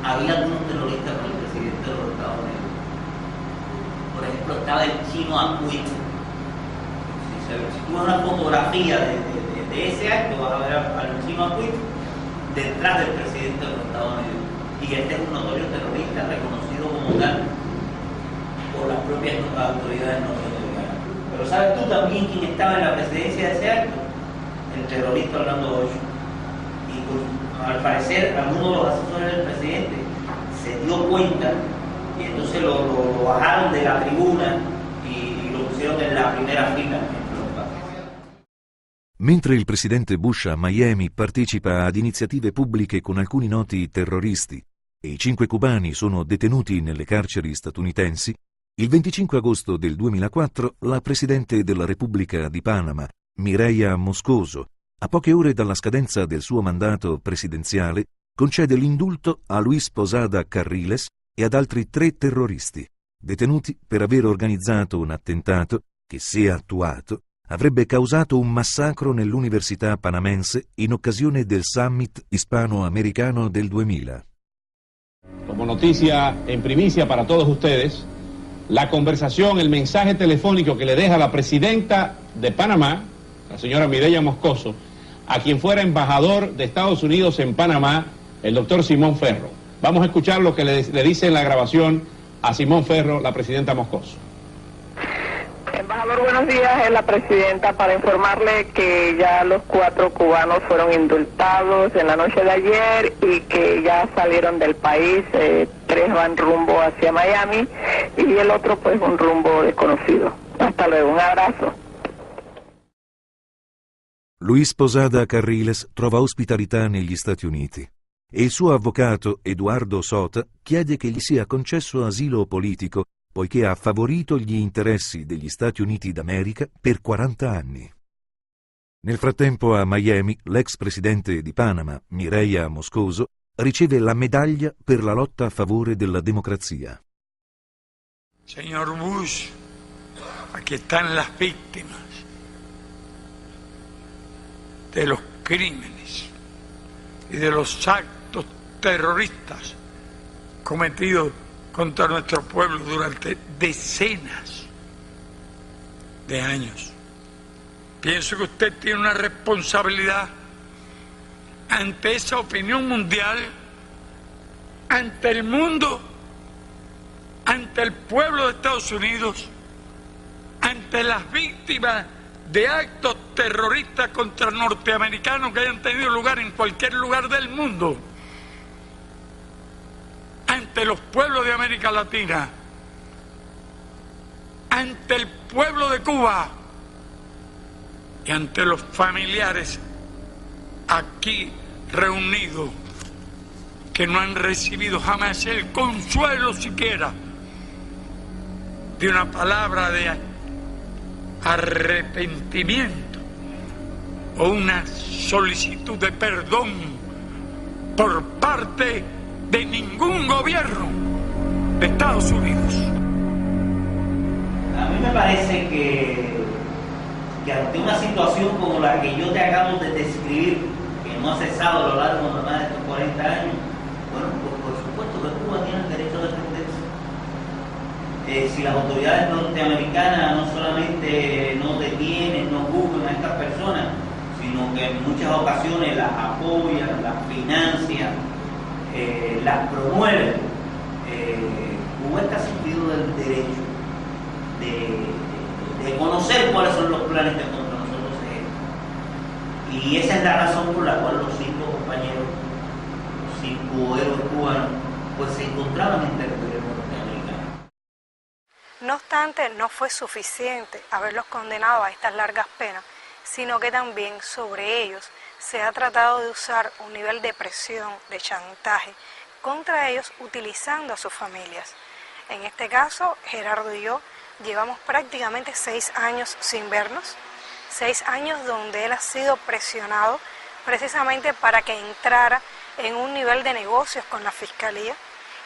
había algunos terroristas con el presidente de los Estados Unidos. Por ejemplo, estaba el chino Anguito. Si tú ves una fotografía de ese acto, vas a ver al chino Anguito detrás del presidente de los Estados Unidos. Y este es un notorio terrorista reconocido como tal por las propias autoridades norteamericanas. Pero ¿sabes tú también quién estaba en la presidencia de ese acto? El terrorista Orlando Ocho. Y pues, al parecer, alguno de los asesores del presidente se dio cuenta y entonces lo bajaron de la tribuna y lo pusieron en la primera fila. Mentre il presidente Bush a Miami partecipa ad iniziative pubbliche con alcuni noti terroristi e i 5 cubani sono detenuti nelle carceri statunitensi, il 25 agosto del 2004 la presidente della Repubblica di Panama, Mireya Moscoso, a poche ore dalla scadenza del suo mandato presidenziale, concede l'indulto a Luis Posada Carriles e ad altri 3 terroristi, detenuti per aver organizzato un attentato che, se attuato, avrebbe causato un massacro nell'Università Panamense in occasione del Summit Hispanoamericano del 2000. Como noticia en primicia para todos ustedes, la conversación, el mensaje telefónico que le deja la presidenta de Panamá, la señora Mireya Moscoso, a quien fuera embajador de Estados Unidos en Panamá, el doctor Simón Ferro. Vamos a escuchar lo que le dice en la grabación a Simón Ferro, la presidenta Moscoso. Embajador, buenos días. Es la presidenta para informarle que ya los 4 cubanos fueron indultados en la noche de ayer y que ya salieron del país. 3 van rumbo hacia Miami y el otro pues un rumbo desconocido. Hasta luego, un abrazo. Luis Posada Carriles trova ospitalità negli Stati Uniti e il suo avvocato Eduardo Sota chiede che gli sia concesso asilo politico poiché ha favorito gli interessi degli Stati Uniti d'America per 40 anni. Nel frattempo a Miami l'ex presidente di Panama, Mireya Moscoso, riceve la medaglia per la lotta a favore della democrazia. Señor Bush, aquí están las víctimas de los crímenes y de los actos terroristas cometidos contra nuestro pueblo durante decenas de años. Pienso que usted tiene una responsabilidad ante esa opinión mundial, ante el mundo, ante ante el pueblo de Estados Unidos, ante las víctimas de actos terroristas contra norteamericanos que hayan tenido lugar en cualquier lugar del mundo, ante los pueblos de América Latina, ante el pueblo de Cuba y ante los familiares aquí reunidos que no han recibido jamás el consuelo siquiera de una palabra de arrepentimiento o una solicitud de perdón por parte de ningún gobierno de Estados Unidos. A mí me parece que ante una situación como la que yo te acabo de describir, que no ha cesado a lo largo de más de estos 40 años, bueno, pues por supuesto que Cuba tiene el derecho a defenderse. Si las autoridades norteamericanas no solamente no detienen, no juzgan a estas personas, sino que en muchas ocasiones las apoyan, las financian, las promueven, Cuba está asistido del derecho de conocer cuáles son los planes que contra nosotros se ejecutan. Y esa es la razón por la cual los 5 compañeros, los 5 héroes cubanos, pues se encontraban en territorio norteamericano. No obstante, no fue suficiente haberlos condenado a estas largas penas, sino que también sobre ellos se ha tratado de usar un nivel de presión, de chantaje contra ellos, utilizando a sus familias. En este caso, Gerardo y yo llevamos prácticamente 6 años sin vernos, 6 años donde él ha sido presionado precisamente para que entrara en un nivel de negocios con la Fiscalía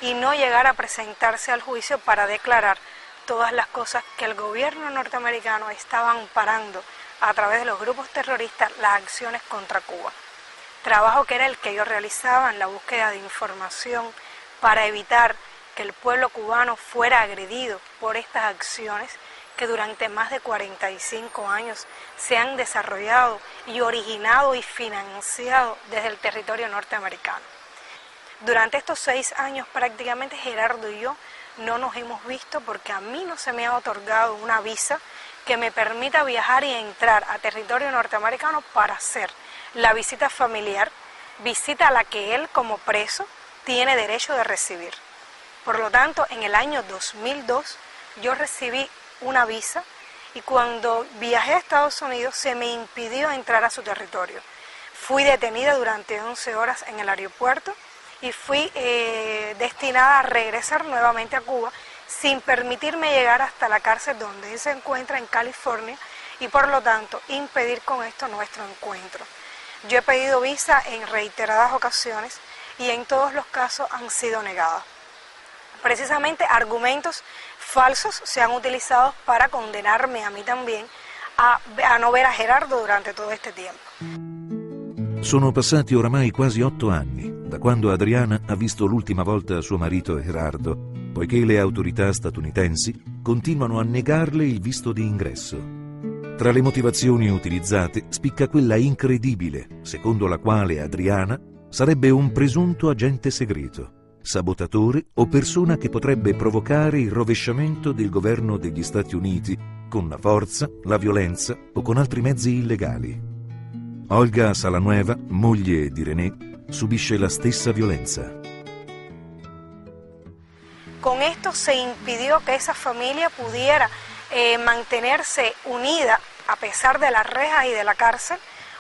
y no llegara a presentarse al juicio para declarar todas las cosas que el gobierno norteamericano estaba amparando a través de los grupos terroristas, las acciones contra Cuba. Trabajo que era el que yo realizaba en la búsqueda de información para evitar que el pueblo cubano fuera agredido por estas acciones que durante más de 45 años se han desarrollado y originado y financiado desde el territorio norteamericano. Durante estos 6 años prácticamente Gerardo y yo no nos hemos visto porque a mí no se me ha otorgado una visa que me permita viajar y entrar a territorio norteamericano para hacer la visita familiar, visita a la que él como preso tiene derecho de recibir. Por lo tanto, en el año 2002 yo recibí una visa y cuando viajé a Estados Unidos se me impidió entrar a su territorio. Fui detenida durante 11 horas en el aeropuerto y fui destinada a regresar nuevamente a Cuba sin permitirme llegar hasta la cárcel donde él se encuentra en California y por lo tanto impedir con esto nuestro encuentro. Yo he pedido visa en reiteradas ocasiones y en todos los casos han sido negadas. Precisamente argumentos falsos se han utilizado para condenarme a mí también a no ver a Gerardo durante todo este tiempo. Sono passati oramai quasi 8 anni da quando Adriana ha visto l'ultima volta suo marito Gerardo, poiché le autorità statunitensi continuano a negarle il visto di ingresso. Tra le motivazioni utilizzate spicca quella incredibile, secondo la quale Adriana sarebbe un presunto agente segreto, sabotatore o persona che potrebbe provocare il rovesciamento del governo degli Stati Uniti con la forza, la violenza o con altri mezzi illegali. Olga Salanueva, moglie di René, subisce la stessa violenza. Con esto se impidió que esa familia pudiera mantenerse unida a pesar de las rejas y de la cárcel,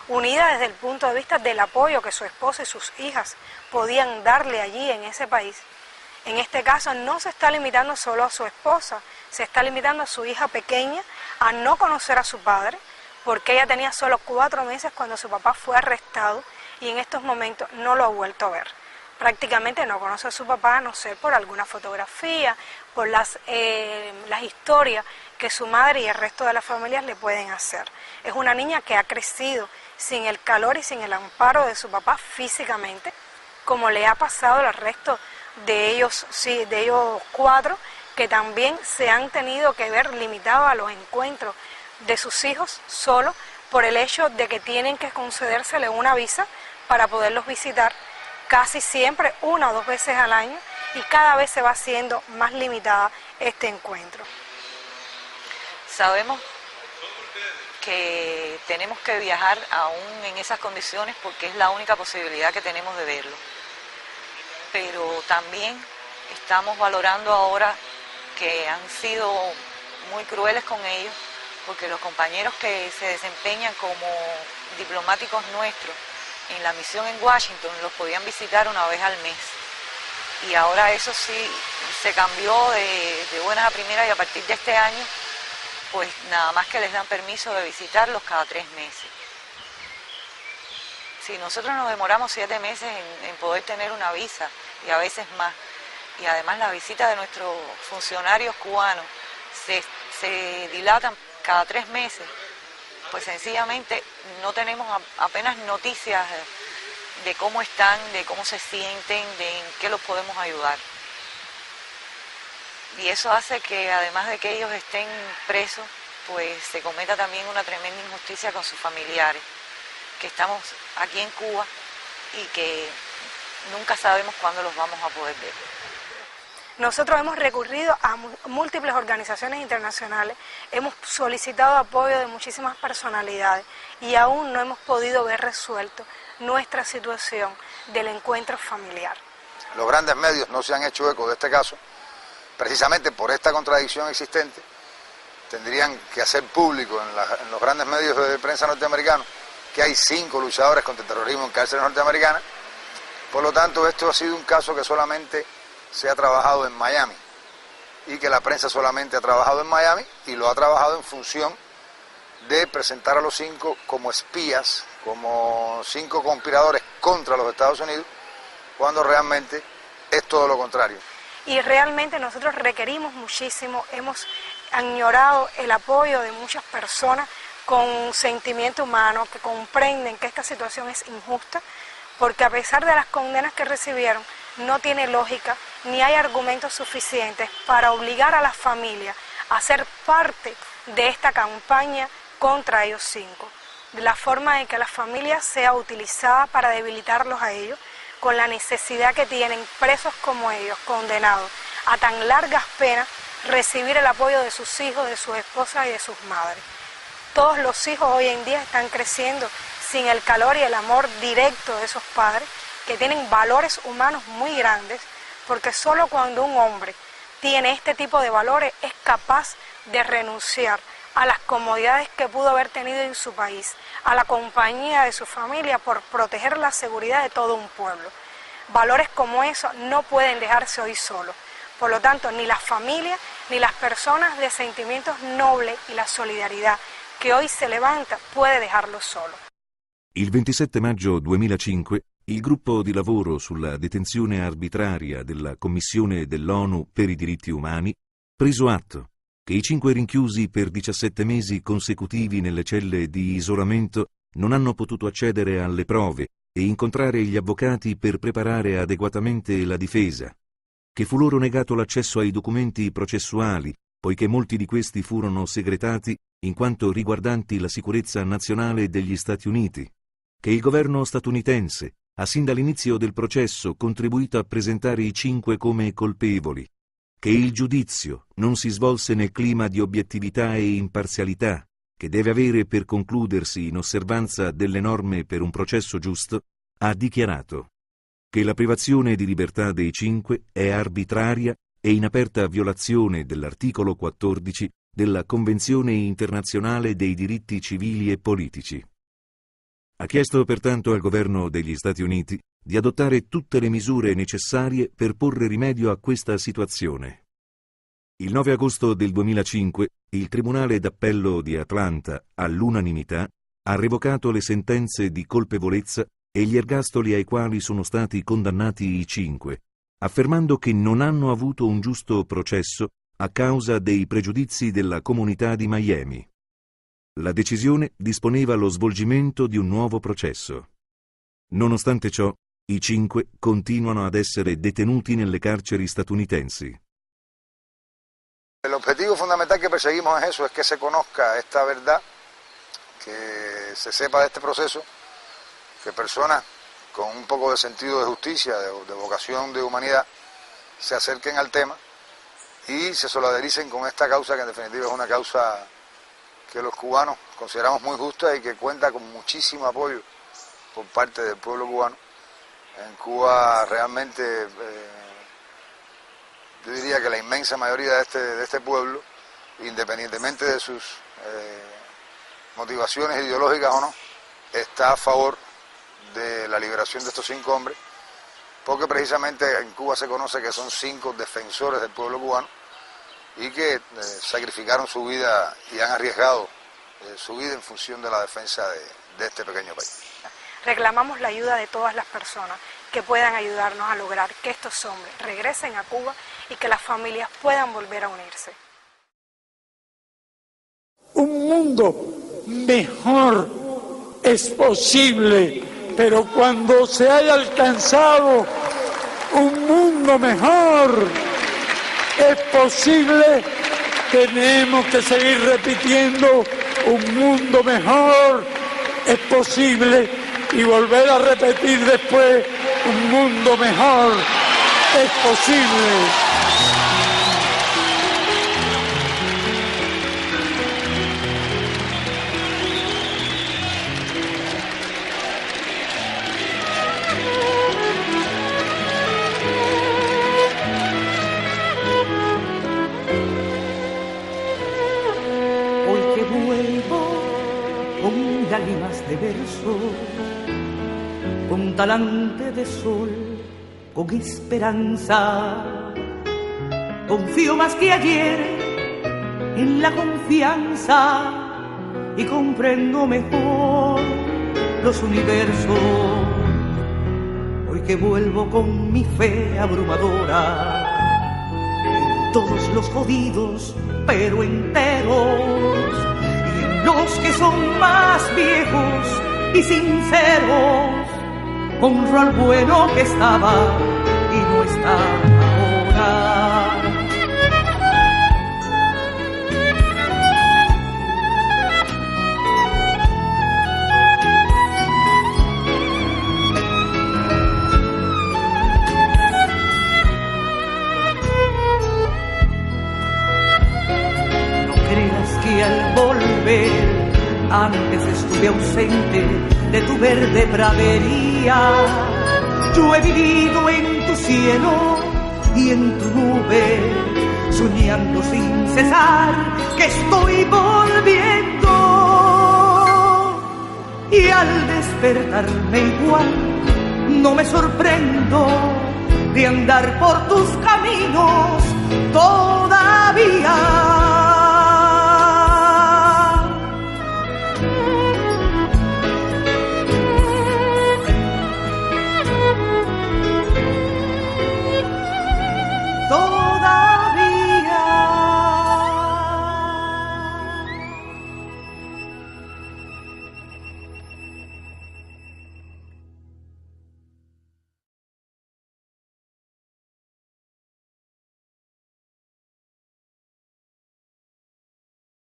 unida desde el punto de vista del apoyo que su esposa y sus hijas podían darle allí en ese país. En este caso no se está limitando solo a su esposa, se está limitando a su hija pequeña a no conocer a su padre, porque ella tenía solo 4 meses cuando su papá fue arrestado y en estos momentos no lo ha vuelto a ver. Prácticamente no conoce a su papá, a no ser por alguna fotografía, por las historias que su madre y el resto de las familias le pueden hacer. Es una niña que ha crecido sin el calor y sin el amparo de su papá físicamente, como le ha pasado al resto de ellos 4, que también se han tenido que ver limitados a los encuentros de sus hijos solo por el hecho de que tienen que concedérsele una visa para poderlos visitar casi siempre 1 o 2 veces al año y cada vez se va haciendo más limitada este encuentro. Sabemos que tenemos que viajar aún en esas condiciones porque es la única posibilidad que tenemos de verlo. Pero también estamos valorando ahora que han sido muy crueles con ellos, porque los compañeros que se desempeñan como diplomáticos nuestros en la misión en Washington los podían visitar una vez al mes. Y ahora eso sí se cambió de buenas a primeras, y a partir de este año pues nada más que les dan permiso de visitarlos cada 3 meses. Si nosotros nos demoramos 7 meses en poder tener una visa, y a veces más, y además las visitas de nuestros funcionarios cubanos se dilatan cada 3 meses, pues sencillamente no tenemos apenas noticias de cómo están, de cómo se sienten, de en qué los podemos ayudar. Y eso hace que además de que ellos estén presos, pues se cometa también una tremenda injusticia con sus familiares, que estamos aquí en Cuba y que nunca sabemos cuándo los vamos a poder ver. Nosotros hemos recurrido a múltiples organizaciones internacionales, hemos solicitado apoyo de muchísimas personalidades y aún no hemos podido ver resuelto nuestra situación del encuentro familiar. Los grandes medios no se han hecho eco de este caso. Precisamente por esta contradicción existente, tendrían que hacer público en los grandes medios de prensa norteamericanos que hay 5 luchadores contra el terrorismo en cárceles norteamericanas. Por lo tanto, esto ha sido un caso que solamente se ha trabajado en Miami, y que la prensa solamente ha trabajado en Miami, y lo ha trabajado en función de presentar a los 5 como espías, como 5 conspiradores contra los Estados Unidos, cuando realmente es todo lo contrario. Y realmente nosotros requerimos muchísimo, hemos añorado el apoyo de muchas personas con sentimiento humano que comprenden que esta situación es injusta, porque a pesar de las condenas que recibieron, no tiene lógica ni hay argumentos suficientes para obligar a las familias a ser parte de esta campaña contra ellos 5. De la forma en que la familia sea utilizada para debilitarlos a ellos, con la necesidad que tienen presos como ellos, condenados a tan largas penas, recibir el apoyo de sus hijos, de sus esposas y de sus madres. Todos los hijos hoy en día están creciendo sin el calor y el amor directo de esos padres, que tienen valores humanos muy grandes, porque solo cuando un hombre tiene este tipo de valores es capaz de renunciar a las comodidades que pudo haber tenido en su país, a la compañía de su familia por proteger la seguridad de todo un pueblo. Valores como esos no pueden dejarse hoy solos. Por lo tanto, ni las familias ni las personas de sentimientos nobles y la solidaridad che hoy se levanta puede dejarlo solo. Il 27 maggio 2005 il gruppo di lavoro sulla detenzione arbitraria della Commissione dell'ONU per i diritti umani preso atto che i 5 rinchiusi per 17 mesi consecutivi nelle celle di isolamento non hanno potuto accedere alle prove e incontrare gli avvocati per preparare adeguatamente la difesa, che fu loro negato l'accesso ai documenti processuali, poiché molti di questi furono segretati in quanto riguardanti la sicurezza nazionale degli Stati Uniti, che il governo statunitense ha sin dall'inizio del processo contribuito a presentare i 5 come colpevoli, che il giudizio non si svolse nel clima di obiettività e imparzialità che deve avere per concludersi in osservanza delle norme per un processo giusto, ha dichiarato che la privazione di libertà dei 5 è arbitraria e in aperta violazione dell'articolo 14 della Convenzione internazionale dei diritti civili e politici. Ha chiesto pertanto al governo degli Stati Uniti di adottare tutte le misure necessarie per porre rimedio a questa situazione. Il 9 agosto del 2005 il Tribunale d'Appello di Atlanta, all'unanimità, ha revocato le sentenze di colpevolezza e gli ergastoli ai quali sono stati condannati i 5, affermando che non hanno avuto un giusto processo a causa dei pregiudizi della comunità di Miami. La decisione disponeva lo svolgimento di un nuovo processo. Nonostante ciò, i 5 continuano ad essere detenuti nelle carceri statunitensi. El objetivo fundamental que perseguimos es eso, es que se conozca esta verdad, que se sepa de este proceso, que personas con un poco de sentido de justicia, de vocación de humanidad, se acerquen al tema y se solidaricen con esta causa, que en definitiva es una causa que los cubanos consideramos muy justa y que cuenta con muchísimo apoyo por parte del pueblo cubano. En Cuba realmente yo diría que la inmensa mayoría de este pueblo, independientemente de sus motivaciones ideológicas o no, está a favor de la liberación de estos 5 hombres, porque precisamente en Cuba se conoce que son 5 defensores del pueblo cubano y que sacrificaron su vida y han arriesgado su vida en función de la defensa de este pequeño país. Reclamamos la ayuda de todas las personas que puedan ayudarnos a lograr que estos hombres regresen a Cuba y que las familias puedan volver a unirse. Un mundo mejor es posible, pero cuando se haya alcanzado un mundo mejor es posible, tenemos que seguir repitiendo un mundo mejor es posible y volver a repetir después un mundo mejor es posible. Hoy que vuelvo con lágrimas de verso, con talante de sol, con esperanza, confío más que ayer en la confianza y comprendo mejor los universos. Hoy que vuelvo con mi fe abrumadora, en todos los jodidos pero enteros, y en los que son más viejos y sinceros, honro al bueno que estaba y no está ahora. No creas que al volver antes estuve ausente de tu verde pradería. Yo he vivido en tu cielo y en tu nube, soñando sin cesar que estoy volviendo. Y al despertarme igual, no me sorprendo de andar por tus caminos todavía.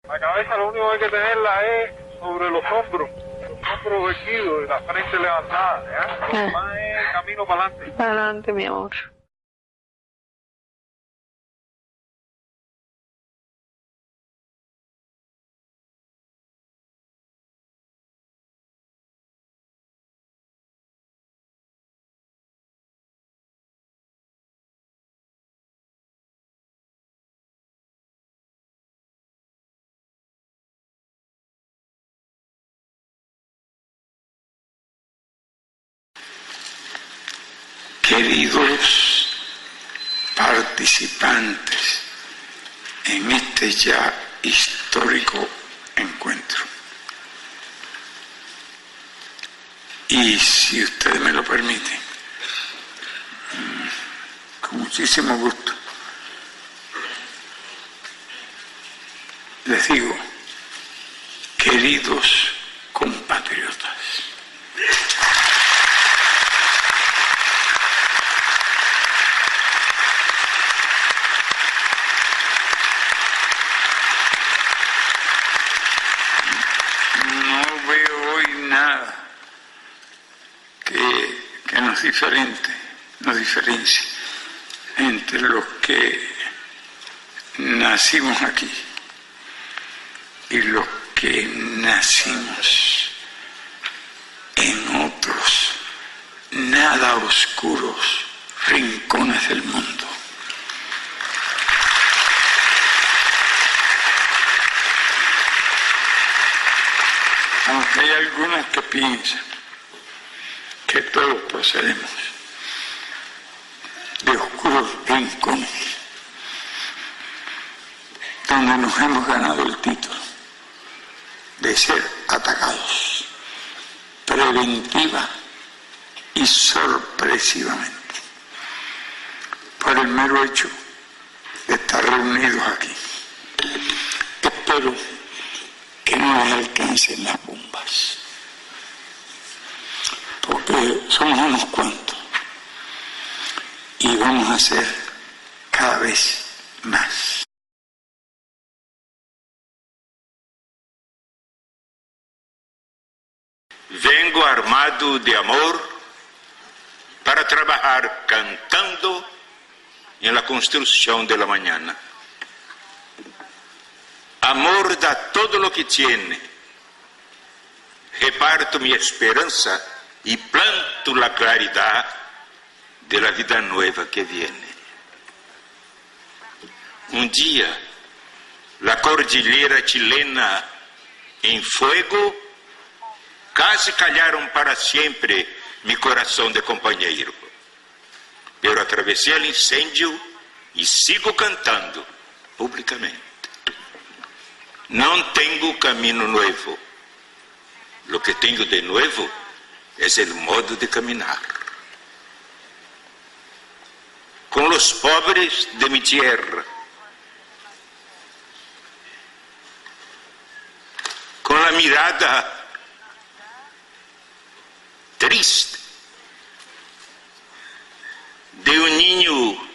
La cabeza lo único que hay que tenerla es sobre los hombros erguidos y la frente levantada, ¿ya? Lo más es camino para adelante. Para adelante, mi amor. Queridos participantes en este ya histórico encuentro, y si ustedes me lo permiten, con muchísimo gusto, les digo, queridos compatriotas, que nos diferencie. entre los que nacimos aquí y los que nacimos en otros nada oscuros rincones del mundo. Aunque hay algunos que piensan que todos procedemos de oscuros rincones donde nos hemos ganado el título de ser atacados preventiva y sorpresivamente por el mero hecho de estar reunidos aquí. Espero que no les alcancen las bombas, porque somos unos cuantos y vamos a ser cada vez más. Vengo armado de amor para trabajar cantando en la construcción de la mañana. Amor da todo lo que tiene. Reparto mi esperanza y planto la claridad de la vida nueva que viene. Un día, la cordillera chilena en fuego casi callaron para siempre mi corazón de compañero. Pero atravesé el incendio y sigo cantando públicamente. No tengo camino nuevo. Lo que tengo de nuevo es el modo de caminar. Con los pobres de mi tierra, con la mirada triste de un niño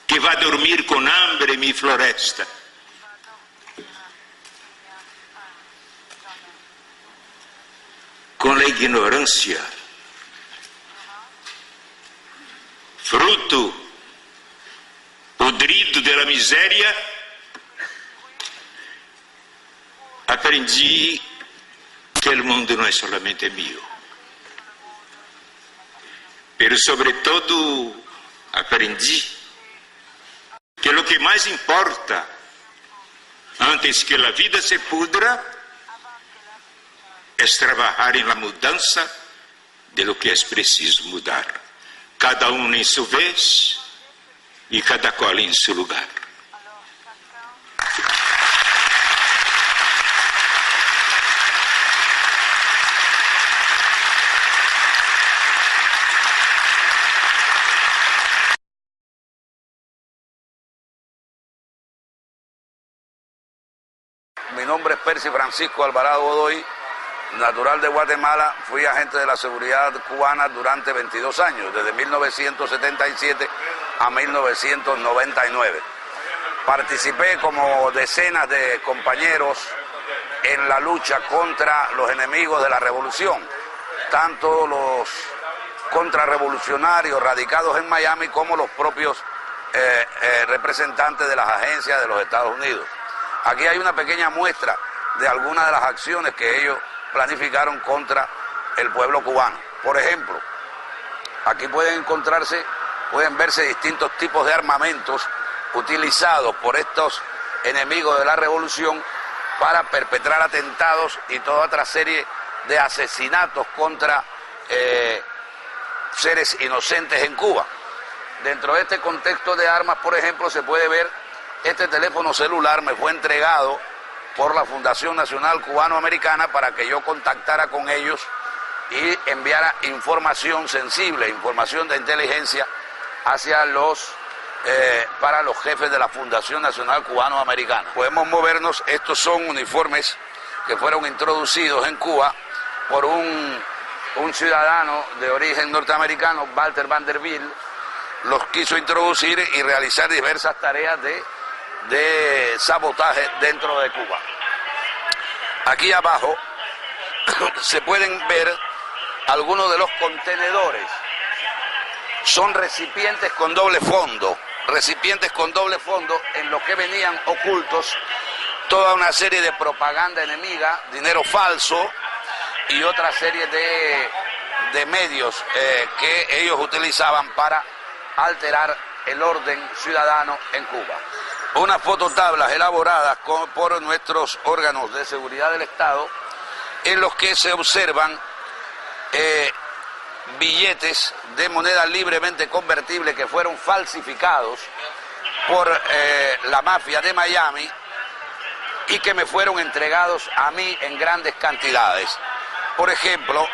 que va a dormir con hambre en mi floresta. Con la ignorancia, fruto podrido de la miseria, aprendí que el mundo no es solamente mío. Pero sobre todo aprendí que lo que más importa antes que la vida se pudra es trabajar en la mudanza de lo que es preciso mudar, cada uno en su vez y cada cual en su lugar. Mi nombre es Percy Francisco Alvarado Godoy, natural de Guatemala. Fui agente de la seguridad cubana durante 22 años, desde 1977 a 1999. Participé como decenas de compañeros en la lucha contra los enemigos de la revolución, tanto los contrarrevolucionarios radicados en Miami como los propios representantes de las agencias de los Estados Unidos. Aquí hay una pequeña muestra de algunas de las acciones que ellos planificaron contra el pueblo cubano. Por ejemplo, aquí pueden verse distintos tipos de armamentos utilizados por estos enemigos de la revolución para perpetrar atentados y toda otra serie de asesinatos contra seres inocentes en Cuba. Dentro de este contexto de armas, por ejemplo, se puede ver este teléfono celular. Me fue entregado por la Fundación Nacional Cubano-Americana para que yo contactara con ellos y enviara información sensible, información de inteligencia para los jefes de la Fundación Nacional Cubano-Americana. Podemos movernos. Estos son uniformes que fueron introducidos en Cuba por un ciudadano de origen norteamericano, Walter Vanderbilt. Los quiso introducir y realizar diversas tareas de sabotaje dentro de Cuba. Aquí abajo se pueden ver algunos de los contenedores son recipientes con doble fondo en los que venían ocultos toda una serie de propaganda enemiga, dinero falso y otra serie de medios que ellos utilizaban para alterar el orden ciudadano en Cuba. Unas fototablas elaboradas por nuestros órganos de seguridad del Estado en los que se observan billetes de moneda libremente convertible que fueron falsificados por la mafia de Miami y que me fueron entregados a mí en grandes cantidades. Por ejemplo,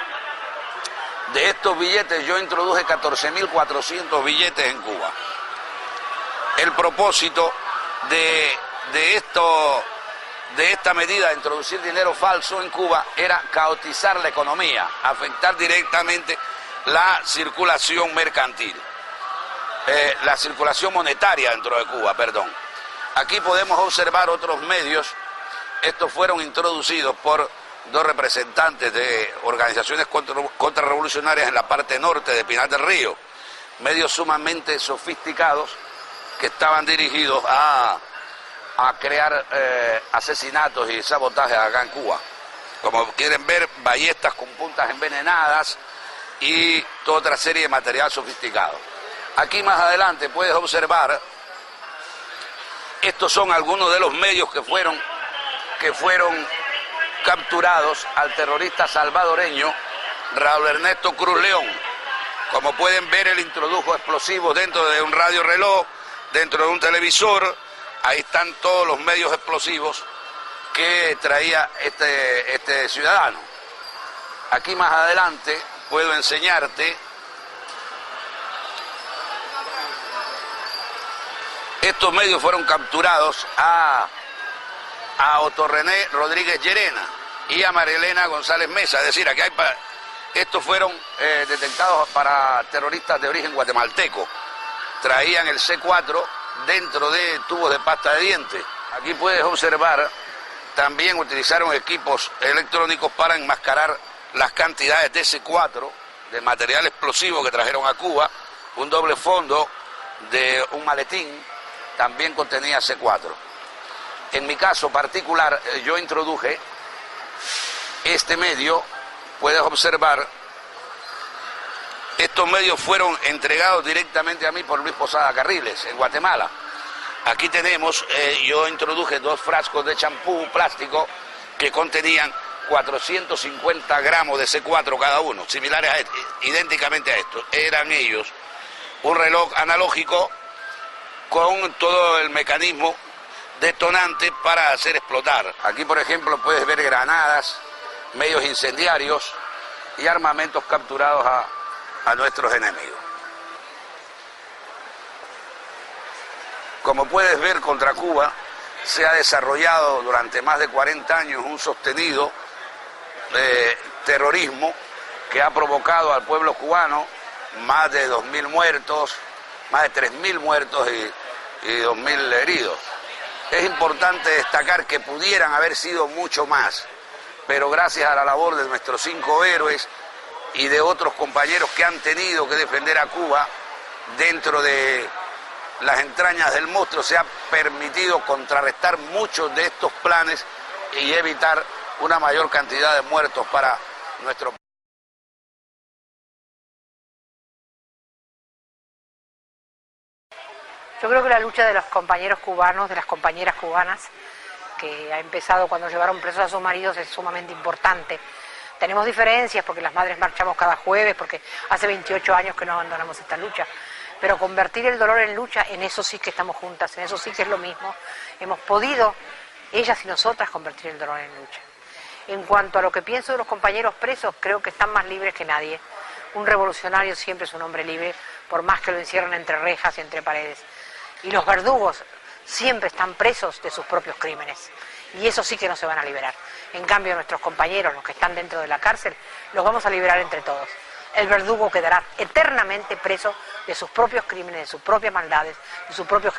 de estos billetes yo introduje 14.400 billetes en Cuba. El propósito de esta medida de introducir dinero falso en Cuba era caotizar la economía, afectar directamente la circulación mercantil, la circulación monetaria dentro de Cuba, perdón. Aquí podemos observar otros medios. Estos fueron introducidos por dos representantes de organizaciones contrarrevolucionarias en la parte norte de Pinar del Río, medios sumamente sofisticados que estaban dirigidos a crear asesinatos y sabotajes acá en Cuba. Como quieren ver, ballestas con puntas envenenadas y toda otra serie de material sofisticado. Aquí más adelante puedes observar, estos son algunos de los medios que fueron capturados al terrorista salvadoreño Raúl Ernesto Cruz León. Como pueden ver, él introdujo explosivos dentro de un radioreloj, dentro de un televisor. Ahí están todos los medios explosivos que traía este ciudadano. Aquí más adelante puedo enseñarte estos medios fueron capturados a Otto René Rodríguez Llerena y a María Elena González Mesa. Es decir, aquí estos fueron detectados para terroristas de origen guatemalteco. Traían el C4 dentro de tubos de pasta de dientes. Aquí puedes observar, también utilizaron equipos electrónicos para enmascarar las cantidades de C4, de material explosivo que trajeron a Cuba. Un doble fondo de un maletín también contenía C4. En mi caso particular, yo introduje este medio. Puedes observar, estos medios fueron entregados directamente a mí por Luis Posada Carriles, en Guatemala. Aquí tenemos, yo introduje 2 frascos de champú plástico que contenían 450 gramos de C4 cada uno, similares idénticamente a estos. Eran ellos un reloj analógico con todo el mecanismo detonante para hacer explotar. Aquí, por ejemplo, puedes ver granadas, medios incendiarios y armamentos capturados a nuestros enemigos. Como puedes ver, contra Cuba se ha desarrollado durante más de 40 años un sostenido terrorismo que ha provocado al pueblo cubano más de 2.000 muertos, más de 3.000 muertos y 2.000 heridos. Es importante destacar que pudieran haber sido mucho más, pero gracias a la labor de nuestros 5 héroes y de otros compañeros que han tenido que defender a Cuba dentro de las entrañas del monstruo, se ha permitido contrarrestar muchos de estos planes y evitar una mayor cantidad de muertos para nuestro país. Yo creo que la lucha de los compañeros cubanos, de las compañeras cubanas, que ha empezado cuando llevaron presos a sus maridos, es sumamente importante. Tenemos diferencias porque las madres marchamos cada jueves, porque hace 28 años que no abandonamos esta lucha. Pero convertir el dolor en lucha, en eso sí que estamos juntas, en eso sí que es lo mismo. Hemos podido, ellas y nosotras, convertir el dolor en lucha. En cuanto a lo que pienso de los compañeros presos, creo que están más libres que nadie. Un revolucionario siempre es un hombre libre, por más que lo encierren entre rejas y entre paredes. Y los verdugos siempre están presos de sus propios crímenes. Y eso sí que no se van a liberar. En cambio, nuestros compañeros, los que están dentro de la cárcel, los vamos a liberar entre todos. El verdugo quedará eternamente preso de sus propios crímenes, de sus propias maldades, de su propio